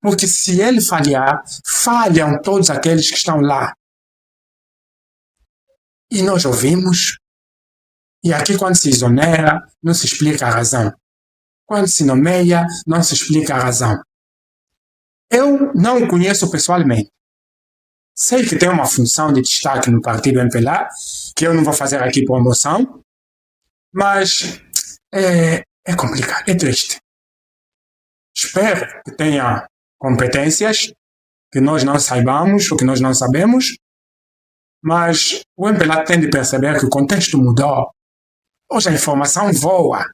Porque se ele falhar, falham todos aqueles que estão lá. E nós ouvimos, e aqui quando se exonera, não se explica a razão. Quando se nomeia, não se explica a razão. Eu não o conheço pessoalmente. Sei que tem uma função de destaque no partido MPLA, que eu não vou fazer aqui promoção, mas é complicado, é triste. Espero que tenha competências que nós não saibamos ou que nós não sabemos, mas o MPLA tem de perceber que o contexto mudou. Hoje a informação voa.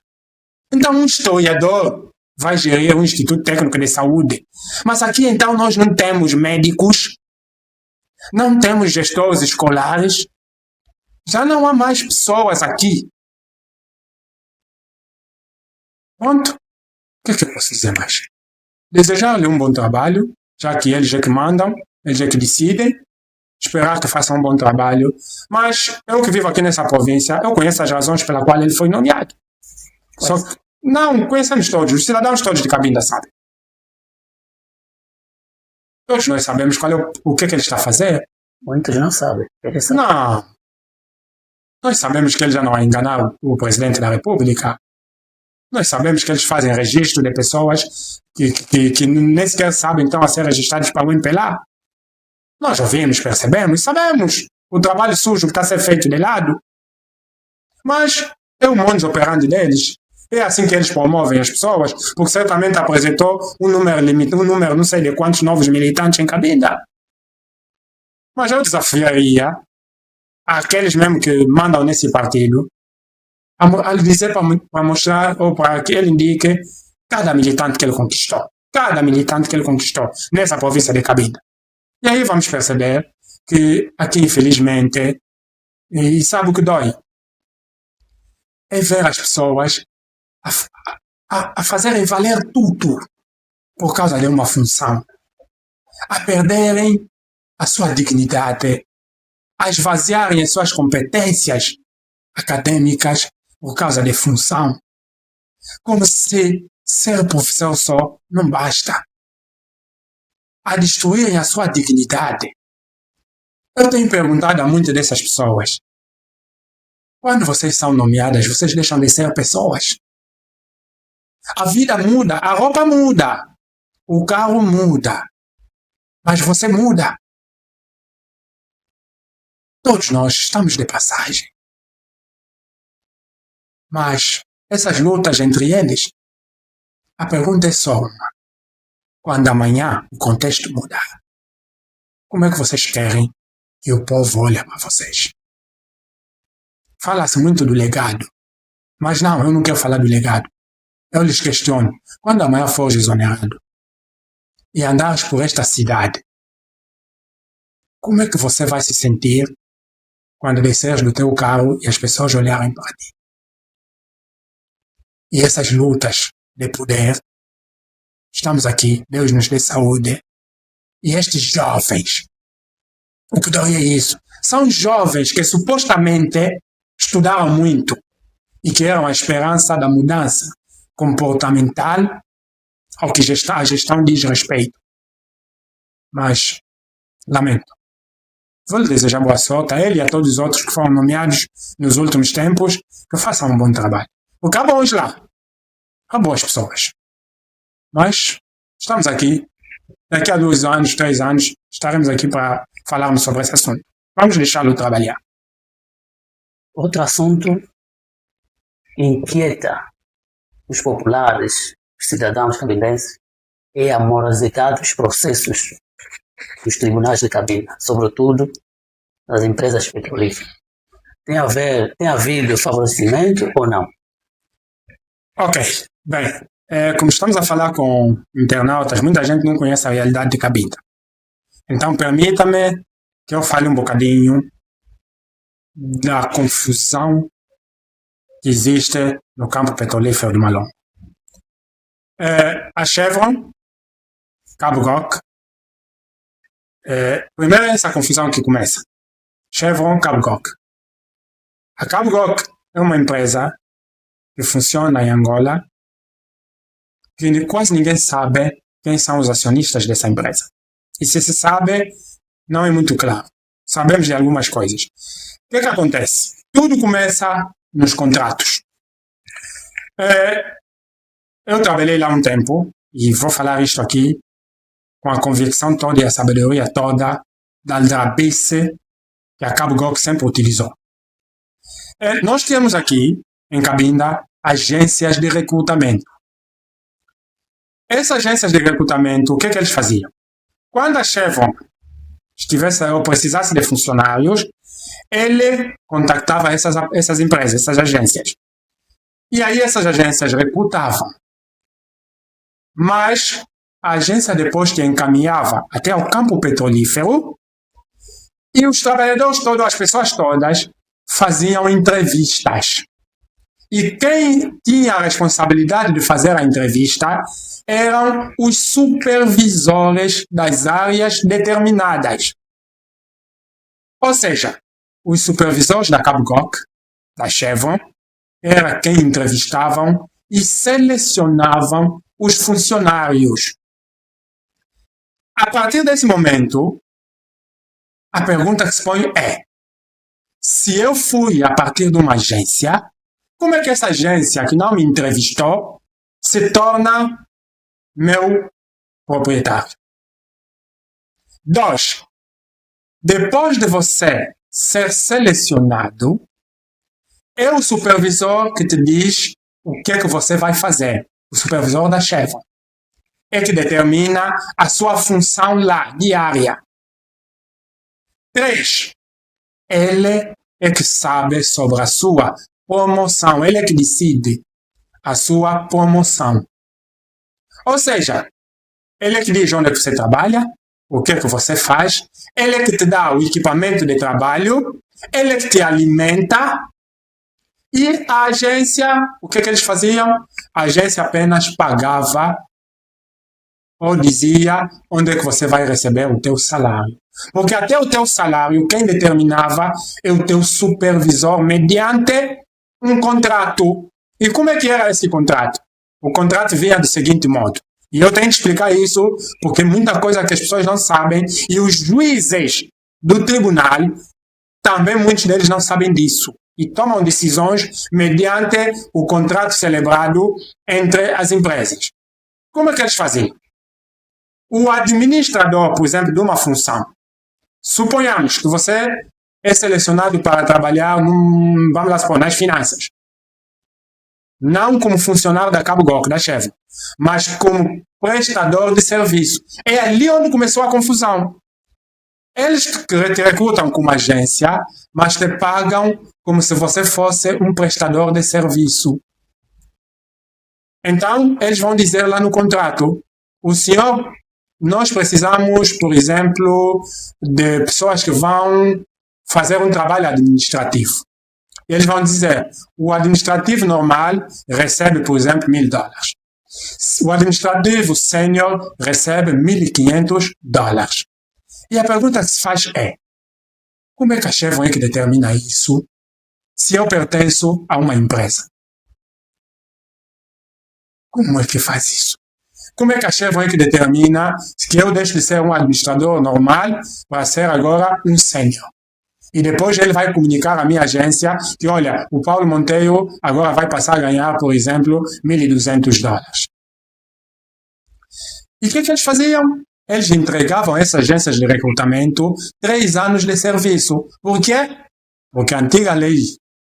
Então um historiador vai gerir um Instituto Técnico de Saúde. Mas aqui então nós não temos médicos, não temos gestores escolares, já não há mais pessoas aqui. Pronto. O que é que eu posso dizer mais? Desejar-lhe um bom trabalho, já que eles é que mandam, eles é que decidem, esperar que façam um bom trabalho. Mas eu que vivo aqui nessa província, eu conheço as razões pela qual ele foi nomeado. Só que, não, conhecemos todos, os cidadãos todos de Cabinda sabem. Todos nós sabemos qual é o que ele está a fazer. Muitos não sabem. Eles sabem. Não. Nós sabemos que ele já não vai enganar o presidente da República. Nós sabemos que eles fazem registro de pessoas que nem sequer sabem então a ser registrados para o MPLA. Nós ouvimos, percebemos, sabemos o trabalho sujo que está a ser feito de lado. Mas é o modus operandi deles. É assim que eles promovem as pessoas, porque certamente apresentou um número limitado, um número não sei de quantos novos militantes em Cabinda. Mas eu desafiaria aqueles mesmo que mandam nesse partido a dizer para mostrar ou para que ele indique cada militante que ele conquistou. Cada militante que ele conquistou nessa província de Cabinda. E aí vamos perceber que aqui, infelizmente, e sabe o que dói? É ver as pessoas a fazerem valer tudo por causa de uma função. A perderem a sua dignidade, a esvaziarem as suas competências acadêmicas por causa de função. Como se ser professor só não basta. A destruírem a sua dignidade. Eu tenho perguntado a muitas dessas pessoas: quando vocês são nomeadas, vocês deixam de ser pessoas? A vida muda, a roupa muda, o carro muda, mas você muda. Todos nós estamos de passagem. Mas essas lutas entre eles, a pergunta é só uma. Quando amanhã o contexto mudar, como é que vocês querem que o povo olhe para vocês? Fala-se muito do legado, mas não, eu não quero falar do legado. Eu lhes questiono, quando amanhã for exonerado e andares por esta cidade, como é que você vai se sentir quando desceres do teu carro e as pessoas olharem para ti? E essas lutas de poder, estamos aqui, Deus nos dê saúde, e estes jovens, o que dói é isso, são jovens que supostamente estudaram muito e que eram a esperança da mudança comportamental ao que a gestão diz respeito. Mas, lamento. Vou lhe desejar boa sorte a ele e a todos os outros que foram nomeados nos últimos tempos, que façam um bom trabalho. Porque há bons lá. Há boas pessoas. Mas estamos aqui. Daqui a 2 anos, 3 anos, estaremos aqui para falarmos sobre esse assunto. Vamos deixá-lo trabalhar. Outro assunto inquieta os populares, os cidadãos cabindenses, é a morosidade dos processos dos tribunais de Cabinda, sobretudo das empresas petrolíferas. Tem havido favorecimento ou não? Ok, bem, como estamos a falar com internautas, muita gente não conhece a realidade de Cabinda. Então permita-me que eu fale um bocadinho da confusão que existe no campo petrolífero de Malom. A Chevron, Cabo Rock, primeiro é essa confusão que começa. Chevron, Cabo Rock. A Cabo Rock é uma empresa que funciona em Angola, que quase ninguém sabe quem são os acionistas dessa empresa. E se sabe, não é muito claro. Sabemos de algumas coisas. O que acontece? Tudo começa nos contratos. Eu trabalhei lá um tempo, e vou falar isto aqui com a convicção toda e a sabedoria toda da aldrabice que a Cabo GOC sempre utilizou. Nós temos aqui, em Cabinda, agências de recrutamento. Essas agências de recrutamento, o que eles faziam? Quando a Chevron estivesse ou precisasse de funcionários, ele contactava essas empresas, essas agências. E aí essas agências recrutavam. Mas a agência depois te encaminhava até ao campo petrolífero e os trabalhadores todos, as pessoas todas, faziam entrevistas. E quem tinha a responsabilidade de fazer a entrevista eram os supervisores das áreas determinadas. Ou seja, os supervisores da Cabo GOC, da Chevron, era quem entrevistavam e selecionavam os funcionários. A partir desse momento, a pergunta que se põe é: se eu fui a partir de uma agência, como é que essa agência que não me entrevistou se torna meu proprietário? 2. Depois de você ser selecionado, é o supervisor que te diz o que é que você vai fazer. O supervisor da Chevron é que determina a sua função lá, diária. 3. Ele é que sabe sobre a sua promoção. Ele é que decide a sua promoção. Ou seja, ele é que diz onde é que você trabalha, o que é que você faz, ele é que te dá o equipamento de trabalho, ele é que te alimenta. E a agência, o que é que eles faziam? A agência apenas pagava ou dizia onde é que você vai receber o teu salário. Porque até o teu salário, quem determinava é o teu supervisor mediante um contrato. E como é que era esse contrato? O contrato vinha do seguinte modo. E eu tenho que explicar isso porque muita coisa que as pessoas não sabem e os juízes do tribunal, também muitos deles não sabem disso. E tomam decisões mediante o contrato celebrado entre as empresas. Como é que eles faziam? O administrador, por exemplo, de uma função. Suponhamos que você é selecionado para trabalhar, vamos lá supor, nas finanças. Não como funcionário da Cabo GOC, da Chevron, mas como prestador de serviço. É ali onde começou a confusão. Eles te recrutam como agência, mas te pagam como se você fosse um prestador de serviço. Então, eles vão dizer lá no contrato, o senhor, nós precisamos, por exemplo, de pessoas que vão fazer um trabalho administrativo. Eles vão dizer, o administrativo normal recebe, por exemplo, $1.000. O administrativo sênior recebe $1.500. E a pergunta que se faz é, como é que a Chevron é que determina isso se eu pertenço a uma empresa? Como é que faz isso? Como é que a Chevron é que determina que eu deixo de ser um administrador normal para ser agora um sênior? E depois ele vai comunicar à minha agência que, olha, o Paulo Monteiro agora vai passar a ganhar, por exemplo, $1.200. E o que eles faziam? Eles entregavam a essas agências de recrutamento 3 anos de serviço. Por quê? Porque a antiga Lei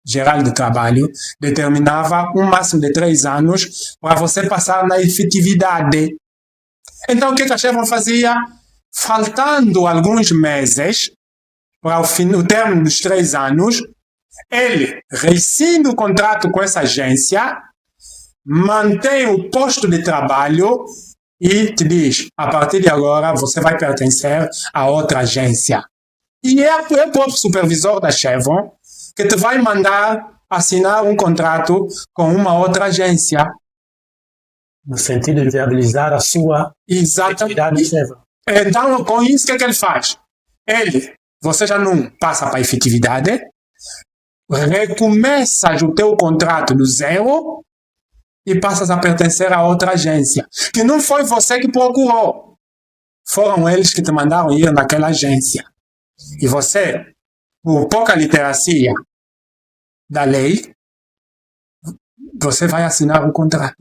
Geral de Trabalho determinava um máximo de 3 anos para você passar na efetividade. Então, o que a Chevron fazia? Faltando alguns meses para o término dos 3 anos, ele rescinde o contrato com essa agência, mantém o posto de trabalho e te diz, a partir de agora você vai pertencer a outra agência. E é o próprio supervisor da Chevron que te vai mandar assinar um contrato com uma outra agência. No sentido de viabilizar a sua atividade de Chevron. Então, com isso, o que ele faz? Você já não passa para a efetividade, recomeças o teu contrato do zero e passas a pertencer a outra agência, que não foi você que procurou. Foram eles que te mandaram ir naquela agência. E você, por pouca literacia da lei, você vai assinar o contrato.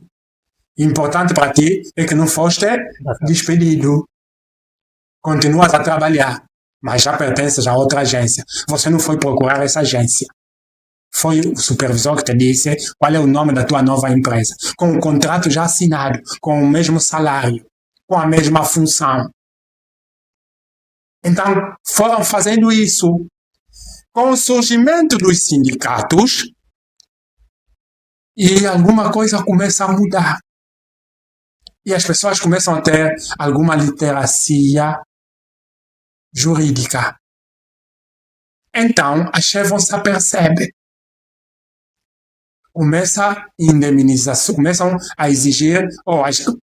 Importante para ti é que não foste despedido. Continuas a trabalhar, mas já pertences a outra agência. Você não foi procurar essa agência. Foi o supervisor que te disse qual é o nome da tua nova empresa, com o contrato já assinado, com o mesmo salário, com a mesma função. Então, foram fazendo isso. Com o surgimento dos sindicatos, e alguma coisa começa a mudar. E as pessoas começam a ter alguma literacia jurídica. Então, a Chevron se apercebe. Começam a exigir,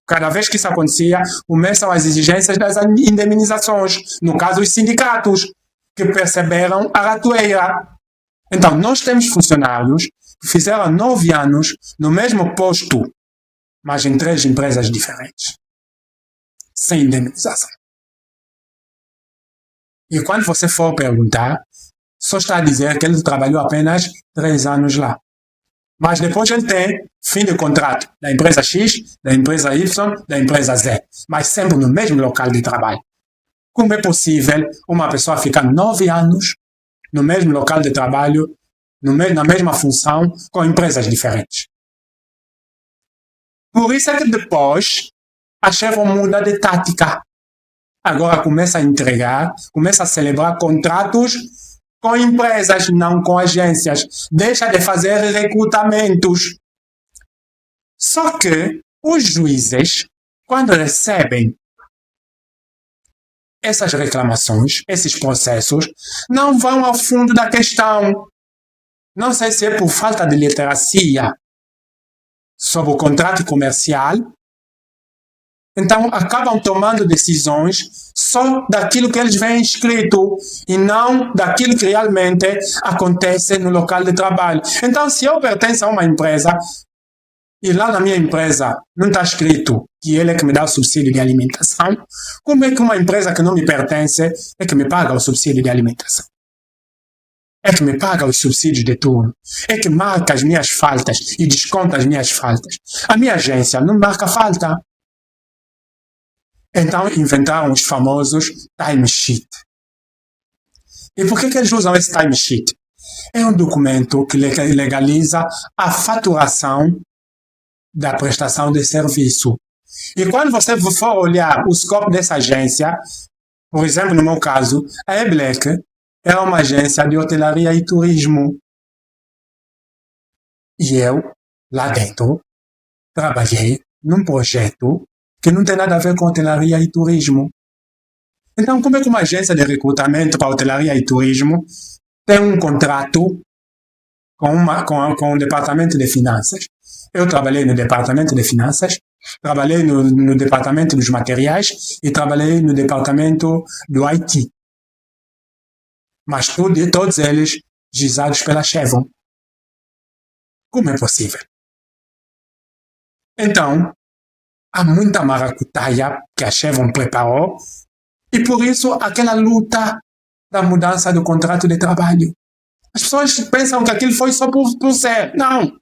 cada vez que isso acontecia, começam as exigências das indemnizações. No caso, os sindicatos, que perceberam a ratoeira. Então, nós temos funcionários que fizeram 9 anos no mesmo posto, mas em 3 empresas diferentes, sem indemnização. E quando você for perguntar, só está a dizer que ele trabalhou apenas 3 anos lá. Mas depois ele tem fim de contrato da empresa X, da empresa Y, da empresa Z, mas sempre no mesmo local de trabalho. Como é possível uma pessoa ficar 9 anos no mesmo local de trabalho, na mesma função, com empresas diferentes? Por isso é que depois a Chevron muda de tática. Agora começa a entregar, começa a celebrar contratos com empresas, não com agências. Deixa de fazer recrutamentos. Só que os juízes, quando recebem essas reclamações, esses processos, não vão ao fundo da questão. Não sei se é por falta de literacia sobre o contrato comercial. Então, acabam tomando decisões só daquilo que eles veem escrito e não daquilo que realmente acontece no local de trabalho. Então, se eu pertenço a uma empresa e lá na minha empresa não está escrito que ele é que me dá o subsídio de alimentação, como é que uma empresa que não me pertence é que me paga o subsídio de alimentação? É que me paga os subsídios de turno? É que marca as minhas faltas e desconta as minhas faltas? A minha agência não marca falta. Então inventaram os famosos timesheet. E por que eles usam esse timesheet? É um documento que legaliza a faturação da prestação de serviço. E quando você for olhar o escopo dessa agência, por exemplo, no meu caso, a eBlack era uma agência de hotelaria e turismo. E eu, lá dentro, trabalhei num projeto que não tem nada a ver com hotelaria e turismo. Então, como é que uma agência de recrutamento para hotelaria e turismo tem um contrato com o departamento de finanças? Eu trabalhei no departamento de finanças, trabalhei no departamento dos materiais e trabalhei no departamento do IT. Mas todos eles gizados pela Chevron. Como é possível? Então, há muita maracutaia que a Chevron preparou e por isso aquela luta da mudança do contrato de trabalho. As pessoas pensam que aquilo foi só por ser. Não!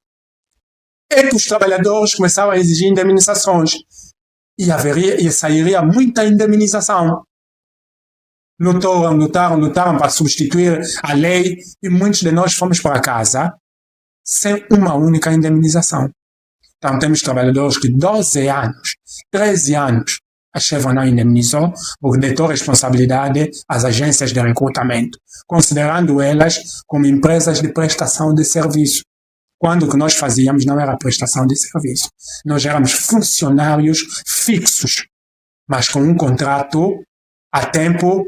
É que os trabalhadores começaram a exigir indemnizações e sairia muita indemnização. Lutaram para substituir a lei e muitos de nós fomos para casa sem uma única indemnização. Então temos trabalhadores que 12 anos, 13 anos, a Chevron não indemnizou porque deitou responsabilidade às agências de recrutamento, considerando elas como empresas de prestação de serviço. Quando o que nós fazíamos não era prestação de serviço. Nós éramos funcionários fixos, mas com um contrato a tempo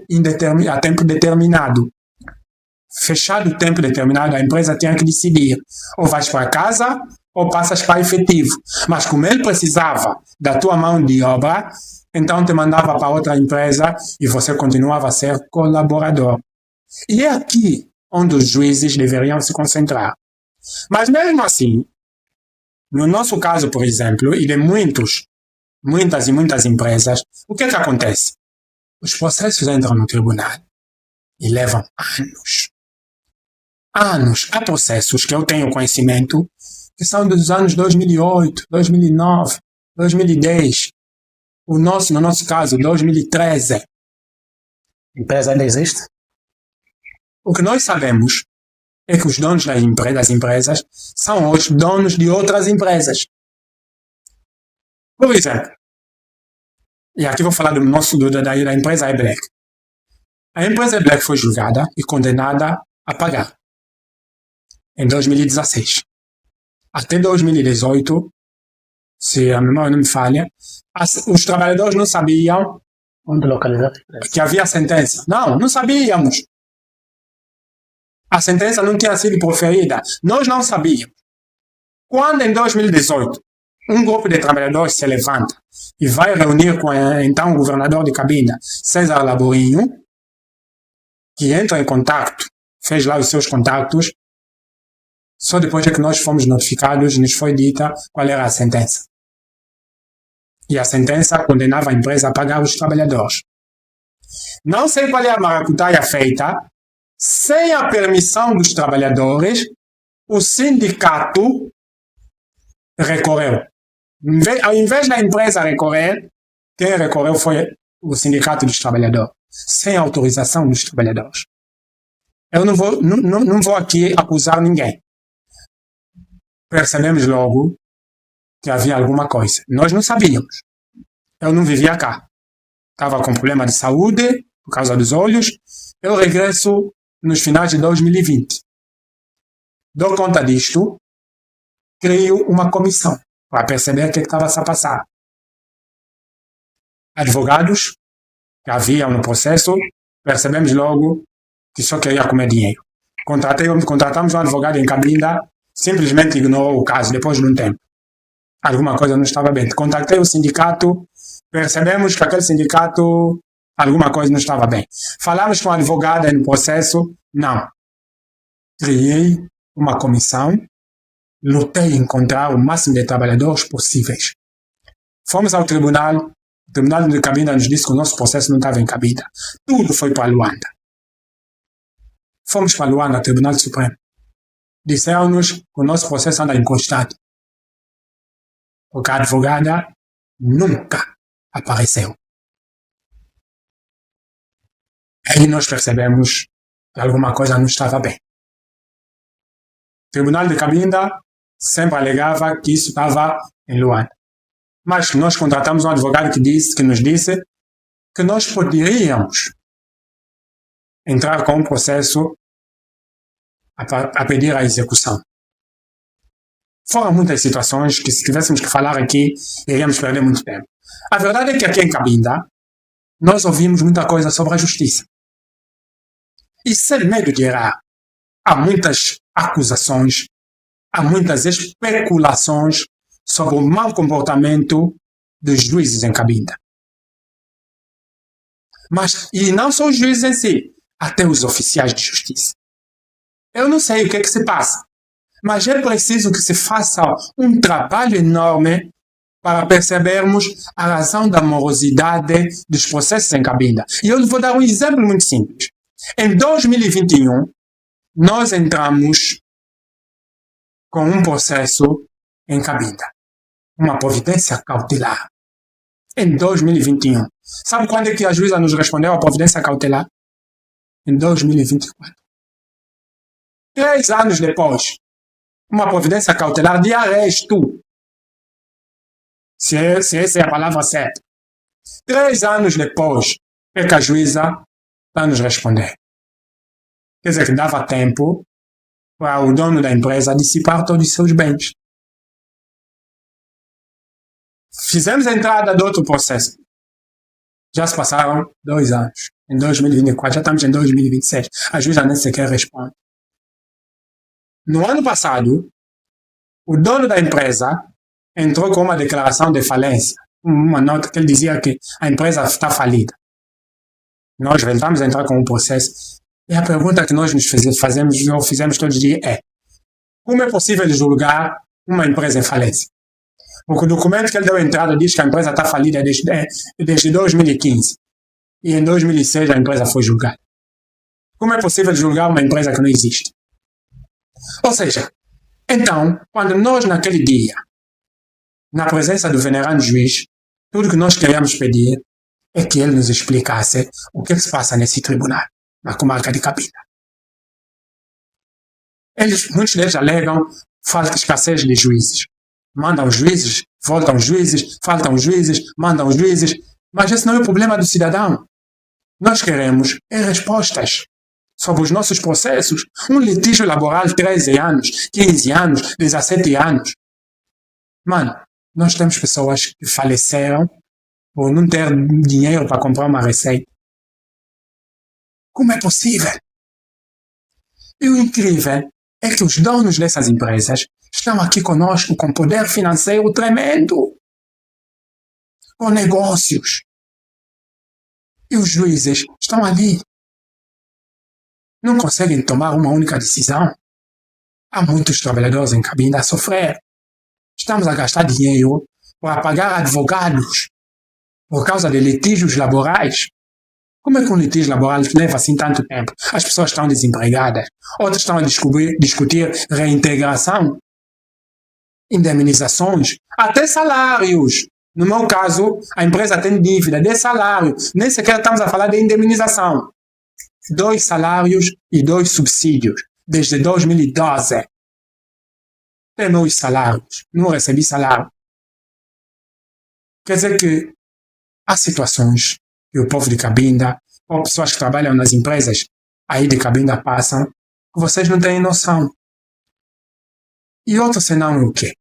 determinado. Fechado o tempo determinado, a empresa tinha que decidir. Ou vais para casa ou passas para efetivo. Mas como ele precisava da tua mão de obra, então te mandava para outra empresa e você continuava a ser colaborador. E é aqui onde os juízes deveriam se concentrar. Mas mesmo assim, no nosso caso, por exemplo, e de muitas empresas, o que é que acontece? Os processos entram no tribunal e levam anos. Anos. Há processos que eu tenho conhecimento que são dos anos 2008, 2009, 2010. No nosso caso, 2013. A empresa ainda existe? O que nós sabemos é que os donos das empresas são os donos de outras empresas. Por exemplo, e aqui vou falar da empresa eBlack. A empresa eBlack foi julgada e condenada a pagar em 2016. Até 2018, se a memória não me falha, os trabalhadores não sabiam Onde localizar a empresa? que havia sentença. Não sabíamos. A sentença não tinha sido proferida. Nós não sabíamos. Quando em 2018 um grupo de trabalhadores se levanta e vai reunir com então o governador de Cabinda, César Laborinho, que entra em contato, fez lá os seus contatos, só depois é que nós fomos notificados, nos foi dita qual era a sentença. E a sentença condenava a empresa a pagar os trabalhadores. Não sei qual é a maracutaia feita, sem a permissão dos trabalhadores, o sindicato recorreu. Ao invés da empresa recorrer, quem recorreu foi o sindicato dos trabalhadores, sem autorização dos trabalhadores. Eu não vou aqui acusar ninguém. Percebemos logo que havia alguma coisa. Nós não sabíamos. Eu não vivia cá. Estava com problema de saúde, por causa dos olhos. Eu regresso nos finais de 2020. Dou conta disto, crio uma comissão para perceber o que estava a passar. Advogados que haviam no processo, percebemos logo que só queria comer dinheiro. Contratamos um advogado em Cabinda, simplesmente ignorou o caso depois de um tempo. Alguma coisa não estava bem. Contactei o sindicato, percebemos que aquele sindicato, alguma coisa não estava bem. Falamos com a advogada no processo, não. Criei uma comissão, lutei em encontrar o máximo de trabalhadores possíveis. Fomos ao tribunal, o tribunal de Cabinda nos disse que o nosso processo não estava em Cabinda. Tudo foi para Luanda. Fomos para Luanda, Tribunal Supremo. Disseram-nos que o nosso processo anda encostado. Porque a advogada nunca apareceu. Aí nós percebemos que alguma coisa não estava bem. O Tribunal de Cabinda sempre alegava que isso estava em Luanda. Mas nós contratamos um advogado que nos disse que nós poderíamos entrar com um processo a pedir a execução. Foram muitas situações que, se tivéssemos que falar aqui, iríamos perder muito tempo. A verdade é que aqui em Cabinda, nós ouvimos muita coisa sobre a justiça. E sem medo de errar, há muitas acusações, há muitas especulações sobre o mau comportamento dos juízes em Cabinda. E não só os juízes em si, até os oficiais de justiça. Eu não sei o que é que se passa, mas é preciso que se faça um trabalho enorme para percebermos a razão da morosidade dos processos em Cabinda. E eu vou dar um exemplo muito simples. Em 2021, nós entramos com um processo em Cabinda, uma providência cautelar. Em 2021. Sabe quando é que a juíza nos respondeu a providência cautelar? Em 2024. 3 anos depois, uma providência cautelar de arresto. Se essa é a palavra certa. 3 anos depois é que a juíza está nos responder. Quer dizer que dava tempo para o dono da empresa dissipar todos os seus bens. Fizemos a entrada de outro processo. Já se passaram 2 anos. Em 2024, já estamos em 2026. A juíza nem sequer responde. No ano passado, o dono da empresa entrou com uma declaração de falência. Uma nota que ele dizia que a empresa está falida. Nós voltamos a entrar com um processo. E a pergunta que nós nos fizemos todos os dias é: como é possível julgar uma empresa em falência? Porque o documento que ele deu entrada diz que a empresa está falida desde 2015. E em 2006 a empresa foi julgada. Como é possível julgar uma empresa que não existe? Ou seja, então, quando nós naquele dia, na presença do venerando juiz, tudo que nós queríamos pedir é que ele nos explicasse o que se passa nesse tribunal, na comarca de Cabinda. Muitos deles alegam falta de escassez de juízes. Mandam juízes, voltam juízes, faltam juízes, mandam juízes, mas esse não é o problema do cidadão. Nós queremos respostas sobre os nossos processos. Um litígio laboral de 13 anos, 15 anos, 17 anos. Mano, nós temos pessoas que faleceram por não ter dinheiro para comprar uma receita. Como é possível? E o incrível é que os donos dessas empresas estão aqui conosco com poder financeiro tremendo, com negócios. E os juízes estão ali. Não conseguem tomar uma única decisão. Há muitos trabalhadores em Cabinda a sofrer. Estamos a gastar dinheiro para pagar advogados por causa de litígios laborais. Como é que um litígio laboral leva assim tanto tempo? As pessoas estão desempregadas. Outras estão a discutir reintegração, indemnizações, até salários. No meu caso, a empresa tem dívida de salário. Nem sequer estamos a falar de indemnização. 2 salários e 2 subsídios. Desde 2012. Tem meus salários. Não recebi salário. Quer dizer que há situações que o povo de Cabinda, ou pessoas que trabalham nas empresas aí de Cabinda passam, que vocês não têm noção. E outro senão o quê?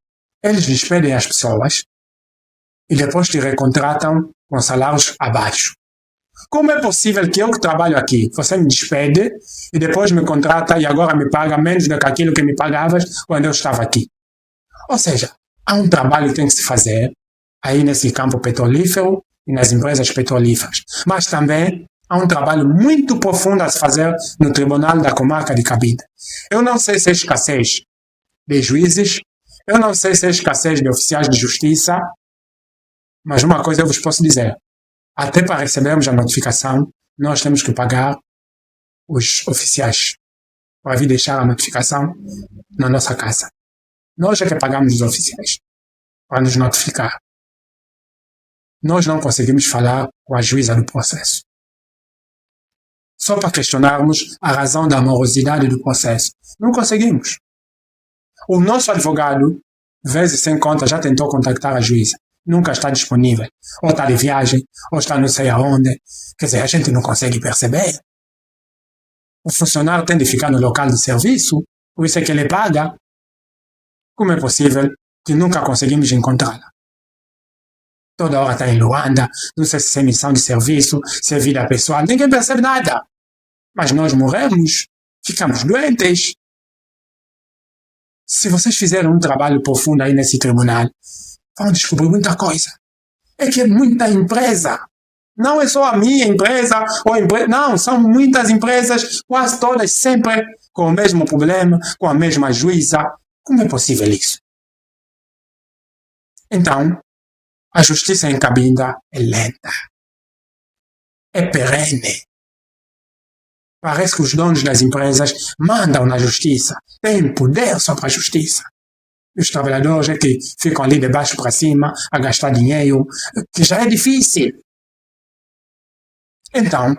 Eles despedem as pessoas e depois te recontratam com salários abaixo. Como é possível que eu que trabalho aqui, você me despede e depois me contrata e agora me paga menos do que aquilo que me pagavas quando eu estava aqui? Ou seja, há um trabalho que tem que se fazer aí nesse campo petrolífero e nas empresas petrolíferas. Mas também há um trabalho muito profundo a se fazer no Tribunal da Comarca de Cabinda. Eu não sei se é escassez de juízes, eu não sei se é escassez de oficiais de justiça, mas uma coisa eu vos posso dizer. Até para recebermos a notificação, nós temos que pagar os oficiais para vir deixar a notificação na nossa casa. Nós é que pagamos os oficiais para nos notificar. Nós não conseguimos falar com a juíza do processo. Só para questionarmos a razão da morosidade do processo. Não conseguimos. O nosso advogado, vezes sem conta, já tentou contactar a juíza. Nunca está disponível. Ou está de viagem, ou está não sei aonde. Quer dizer, a gente não consegue perceber. O funcionário tem de ficar no local de serviço, por isso é que ele paga. Como é possível que nunca conseguimos encontrá-la? Toda hora está em Luanda, não sei se é missão de serviço, se é vida pessoal, ninguém percebe nada. Mas nós morremos, ficamos doentes. Se vocês fizerem um trabalho profundo aí nesse tribunal, vão descobrir muita coisa. É que é muita empresa. Não é só a minha empresa, não, são muitas empresas, quase todas sempre com o mesmo problema, com a mesma juíza. Como é possível isso? Então, a justiça em Cabinda é lenta. É perene. Parece que os donos das empresas mandam na justiça, têm poder sobre a justiça. E os trabalhadores é que ficam ali de baixo para cima a gastar dinheiro, que já é difícil. Então,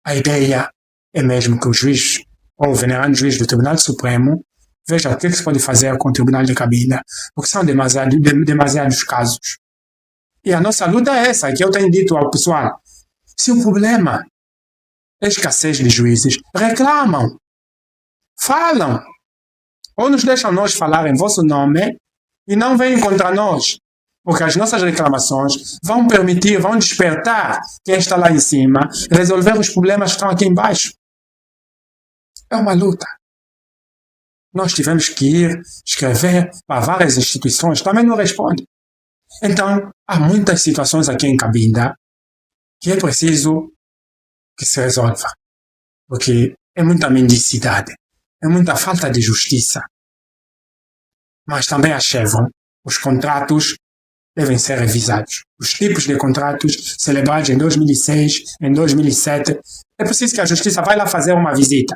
a ideia é mesmo que o juiz, ou o venerando juiz do Tribunal Supremo, veja o que se pode fazer com o Tribunal de Cabinda, porque são demasiados casos. E a nossa luta é essa, que eu tenho dito ao pessoal. Se o problema é escassez de juízes, reclamam, falam, ou nos deixam nós falar em vosso nome e não vêm contra nós, porque as nossas reclamações vão permitir, vão despertar quem está lá em cima, resolver os problemas que estão aqui embaixo. É uma luta. Nós tivemos que ir escrever para várias instituições, também não respondem. Então, há muitas situações aqui em Cabinda que é preciso que se resolva. porque é muita mendicidade, é muita falta de justiça. Mas também a Chevron, os contratos devem ser revisados. Os tipos de contratos celebrados em 2006, em 2007, é preciso que a justiça vá lá fazer uma visita.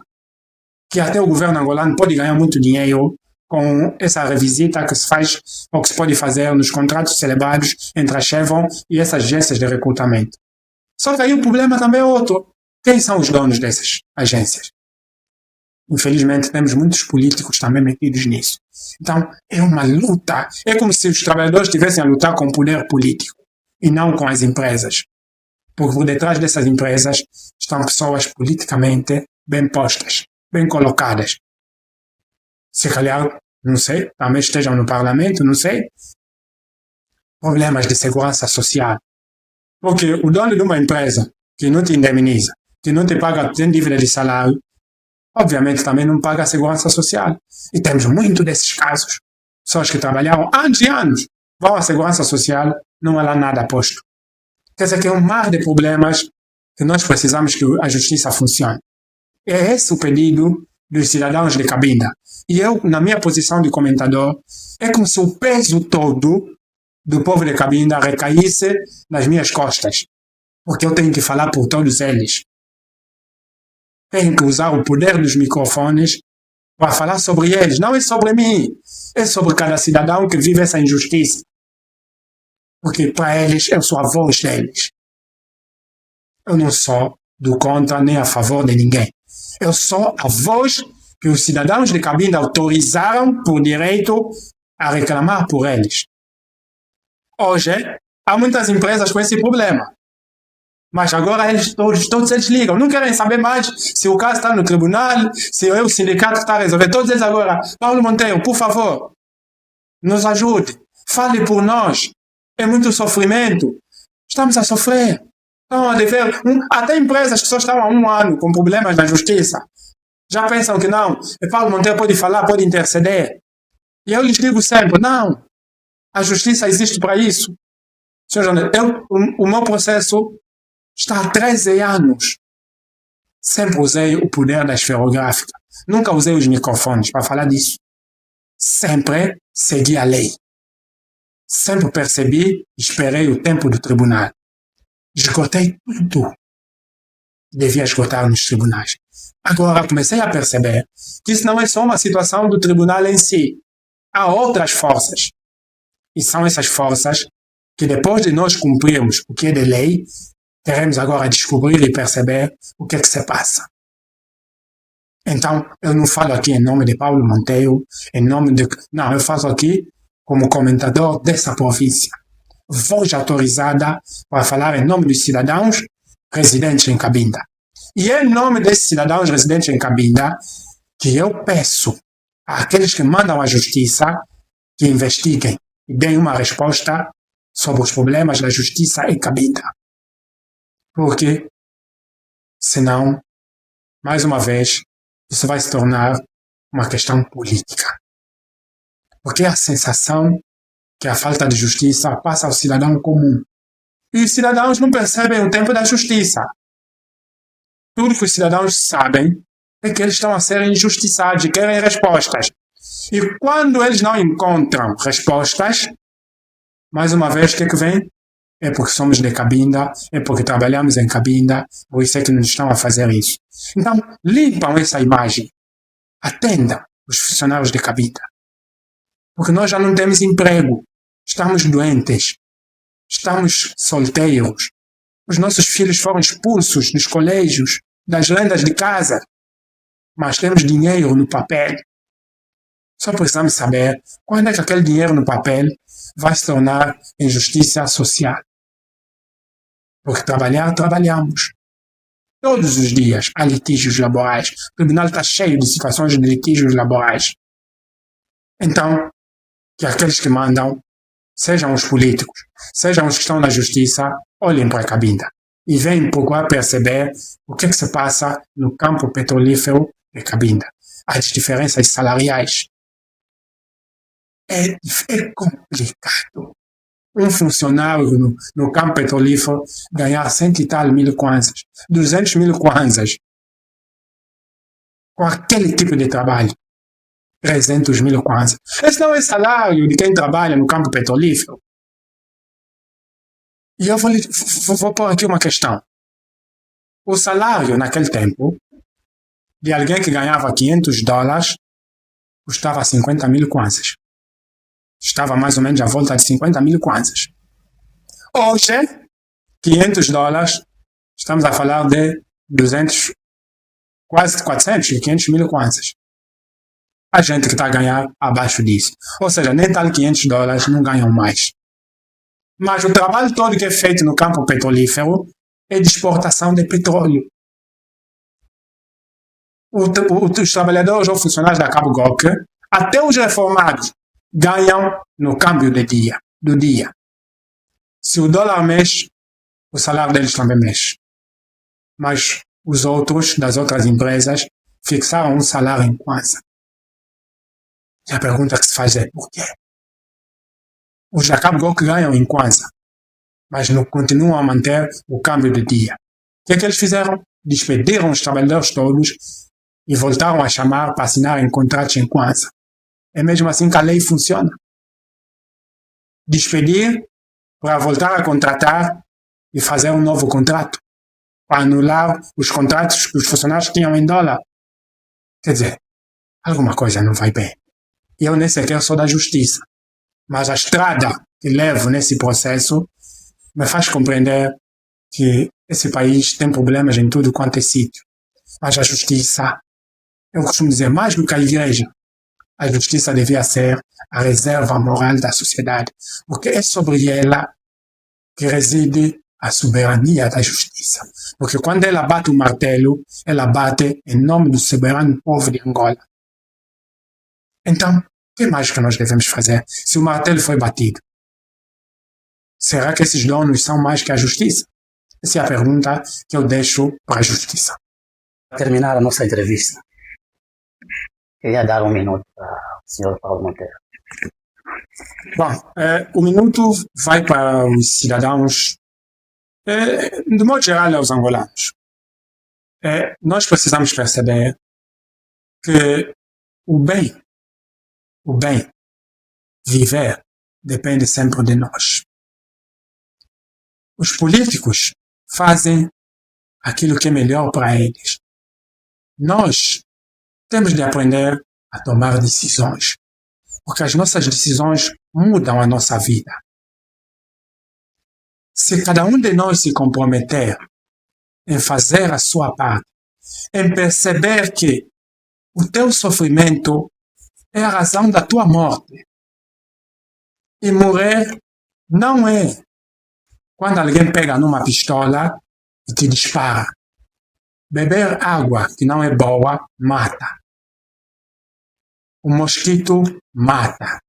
Que até o governo angolano pode ganhar muito dinheiro com essa revisita que se faz ou que se pode fazer nos contratos celebrados entre a Chevron e essas agências de recrutamento. Só que aí o problema também é outro. Quem são os donos dessas agências? Infelizmente, temos muitos políticos também metidos nisso. Então, é uma luta. É como se os trabalhadores estivessem a lutar com o poder político e não com as empresas. Porque por detrás dessas empresas estão pessoas politicamente bem postas, bem colocadas. Se calhar, não sei, também estejam no parlamento, não sei. Problemas de segurança social. Porque o dono de uma empresa que não te indemniza, que não te paga, tem dívida de salário, obviamente também não paga a segurança social. E temos muito desses casos. Pessoas que trabalharam anos e anos, vão à segurança social, não há lá nada posto. Quer dizer que é um mar de problemas que nós precisamos que a justiça funcione. É esse o pedido dos cidadãos de Cabinda. E eu, na minha posição de comentador, é como se o peso todo do povo de Cabinda recaísse nas minhas costas. Porque eu tenho que falar por todos eles. Tenho que usar o poder dos microfones para falar sobre eles. Não é sobre mim. É sobre cada cidadão que vive essa injustiça. Porque para eles eu sou a voz deles. Eu não sou do contra nem a favor de ninguém. Eu sou a voz que os cidadãos de Cabinda autorizaram por direito a reclamar por eles. Hoje, há muitas empresas com esse problema. Mas agora todos eles ligam. Não querem saber mais se o caso está no tribunal, se é o sindicato que está a resolver. Todos eles agora. Paulo Monteiro, por favor, nos ajude. Fale por nós. É muito sofrimento. Estamos a sofrer. Estão a dever. Até empresas que só estão há um ano com problemas na justiça já pensam que não. Paulo Monteiro pode falar, pode interceder. E eu lhes digo sempre, não. A justiça existe para isso. Senhor Jornal, o meu processo está há 13 anos. Sempre usei o poder da esferográfica. Nunca usei os microfones para falar disso. Sempre segui a lei. Sempre percebi e esperei o tempo do tribunal. Esgotei tudo. Devia esgotar nos tribunais. Agora comecei a perceber que isso não é só uma situação do tribunal em si. Há outras forças. E são essas forças que depois de nós cumprirmos o que é de lei, teremos agora a descobrir e perceber o que é que se passa. Então, eu não falo aqui em nome de Paulo Monteiro, em nome de... Não, eu faço aqui como comentador dessa província. Voz autorizada para falar em nome dos cidadãos residentes em Cabinda. E é em nome desses cidadãos residentes em Cabinda que eu peço àqueles que mandam a justiça que investiguem e deem uma resposta sobre os problemas da justiça em Cabinda. Porque, senão, mais uma vez, isso vai se tornar uma questão política. Porque é a sensação que a falta de justiça passa ao cidadão comum. E os cidadãos não percebem o tempo da justiça. Tudo que os cidadãos sabem é que eles estão a ser injustiçados e querem respostas. E quando eles não encontram respostas, mais uma vez, o que é que vem? É porque somos de Cabinda, é porque trabalhamos em Cabinda, por isso é que nos estão a fazer isso. Então, limpam essa imagem. Atendam os funcionários de Cabinda. Porque nós já não temos emprego. Estamos doentes. Estamos solteiros. Os nossos filhos foram expulsos dos colégios, das rendas de casa. Mas temos dinheiro no papel. Só precisamos saber quando é que aquele dinheiro no papel vai se tornar injustiça social. Porque trabalhar, trabalhamos. Todos os dias há litígios laborais. O tribunal está cheio de situações de litígios laborais. Então, que aqueles que mandam, sejam os políticos, sejam os que estão na justiça, olhem para a Cabinda e venham procurar perceber o que se passa no campo petrolífero de Cabinda. As diferenças salariais. É complicado. Um funcionário no campo petrolífero ganhar 100 e tal mil kwanzas, 200 mil kwanzas. com aquele tipo de trabalho. 300 mil kwanza. Esse não é salário de quem trabalha no campo petrolífero. E eu vou pôr aqui uma questão. O salário naquele tempo de alguém que ganhava $500 custava 50 mil kwanzas. Estava mais ou menos à volta de 50 mil kwanzas. Hoje, $500, estamos a falar de 200, quase 400 e 500 mil kwanzas. A gente que está a ganhar abaixo disso. Ou seja, nem tal $500 não ganham mais. Mas o trabalho todo que é feito no campo petrolífero é de exportação de petróleo. Os trabalhadores ou funcionários da Cabo Goc, até os reformados, ganham no câmbio do dia. Se o dólar mexe, o salário deles também mexe. Mas os outros, das outras empresas, fixaram um salário em kwanza. E a pergunta que se faz é, por quê? Os da Cabo Goc ganham em kwanza, mas não continuam a manter o câmbio do dia. O que é que eles fizeram? Despediram os trabalhadores todos e voltaram a chamar para assinarem contratos em kwanza. É mesmo assim que a lei funciona. Despedir para voltar a contratar e fazer um novo contrato, para anular os contratos que os funcionários tinham em dólar. Quer dizer, alguma coisa não vai bem. E eu nem sequer sou da justiça, mas a estrada que levo nesse processo me faz compreender que esse país tem problemas em tudo quanto é sítio. Mas a justiça, eu costumo dizer, mais do que a igreja, a justiça devia ser a reserva moral da sociedade, porque é sobre ela que reside a soberania da justiça. Porque quando ela bate o martelo, ela bate em nome do soberano povo de Angola. Então, o que mais que nós devemos fazer se o martelo foi batido? Será que esses donos são mais que a justiça? Essa é a pergunta que eu deixo para a justiça. Para terminar a nossa entrevista, queria dar um minuto para o senhor Paulo Monteiro. Bom, o minuto vai para os cidadãos, de modo geral aos angolanos. Nós precisamos perceber que o bem, viver, depende sempre de nós. Os políticos fazem aquilo que é melhor para eles. Nós temos de aprender a tomar decisões, porque as nossas decisões mudam a nossa vida. Se cada um de nós se comprometer em fazer a sua parte, em perceber que o teu sofrimento é a razão da tua morte, e morrer não é quando alguém pega numa pistola e te dispara. Beber água que não é boa mata. O mosquito mata.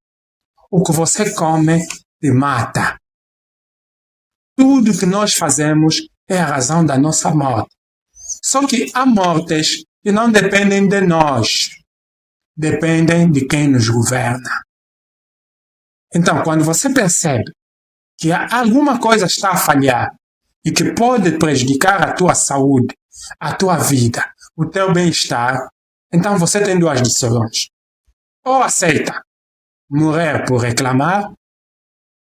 O que você come te mata. Tudo que nós fazemos é a razão da nossa morte. Só que há mortes que não dependem de nós. Dependem de quem nos governa. Então, quando você percebe que alguma coisa está a falhar e que pode prejudicar a tua saúde, a tua vida, o teu bem-estar, então você tem duas decisões. Ou aceita morrer por reclamar,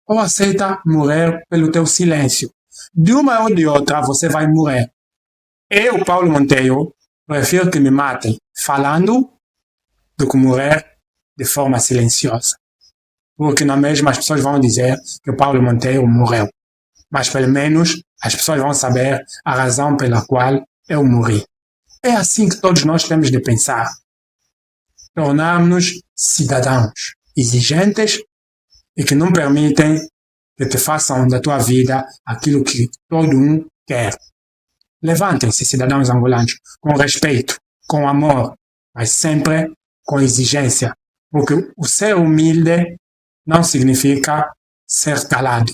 ou aceita morrer pelo teu silêncio. De uma ou de outra, você vai morrer. Eu, Paulo Monteiro, prefiro que me matem falando do que morrer de forma silenciosa. Porque na mesma as pessoas vão dizer que o Paulo Monteiro morreu. Mas pelo menos as pessoas vão saber a razão pela qual eu morri. É assim que todos nós temos de pensar. Tornarmos-nos cidadãos exigentes e que não permitem que te façam da tua vida aquilo que todo um quer. Levantem-se, cidadãos angolanos, com respeito, com amor, mas sempre com exigência. Porque o ser humilde não significa ser calado.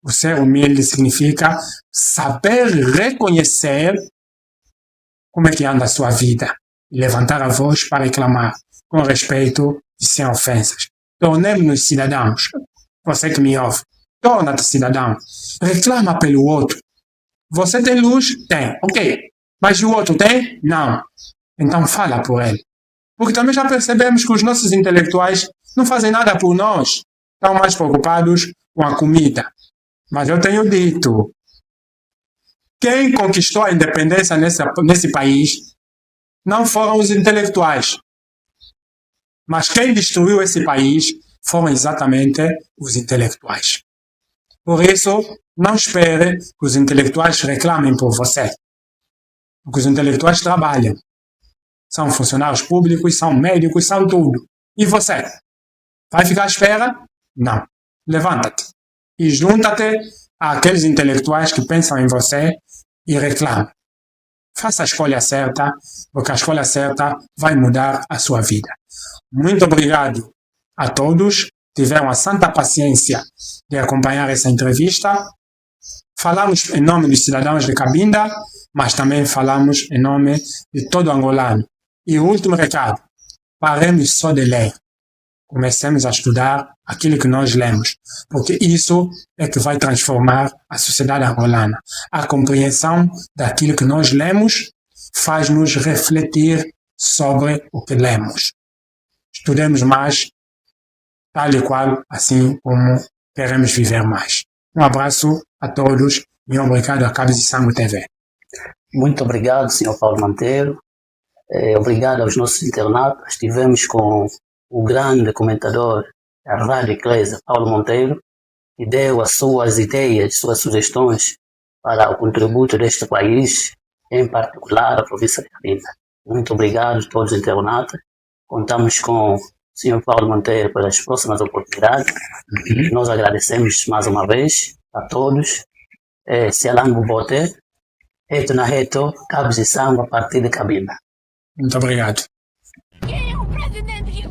O ser humilde significa saber reconhecer como é que anda a sua vida e levantar a voz para reclamar com respeito e sem ofensas. Tornemos-nos cidadãos. Você que me ouve, torna-te cidadão. Reclama pelo outro. Você tem luz? Tem. Ok. Mas o outro tem? Não. Então fala por ele. Porque também já percebemos que os nossos intelectuais não fazem nada por nós. Estão mais preocupados com a comida. Mas eu tenho dito, quem conquistou a independência nesse país não foram os intelectuais. Mas quem destruiu esse país foram exatamente os intelectuais. Por isso, não espere que os intelectuais reclamem por você. Porque os intelectuais trabalham. São funcionários públicos, são médicos, são tudo. E você? Vai ficar à espera? Não. Levanta-te e junta-te àqueles intelectuais que pensam em você e reclamam. Faça a escolha certa, porque a escolha certa vai mudar a sua vida. Muito obrigado a todos. Tiveram a santa paciência de acompanhar essa entrevista. Falamos em nome dos cidadãos de Cabinda, mas também falamos em nome de todo angolano. E o último recado, paremos só de ler. Comecemos a estudar aquilo que nós lemos, porque isso é que vai transformar a sociedade angolana. A compreensão daquilo que nós lemos faz-nos refletir sobre o que lemos. Estudemos mais, tal e qual, assim como queremos viver mais. Um abraço a todos e obrigado a Cabo de Sangue TV. Muito obrigado, Sr. Paulo Monteiro. Obrigado aos nossos internautas. Estivemos com o grande comentador da Rádio Eclésia, Paulo Monteiro, que deu as suas ideias, suas sugestões para o contributo deste país, em particular a província de Cabinda. Muito obrigado a todos os internautas. Contamos com o Sr. Paulo Monteiro pelas próximas oportunidades. Nós agradecemos mais uma vez a todos. Selango Bote, Reto na Reto, Cabos de Sangue a partir de Cabinda. Muito obrigado. Quem é o presidente?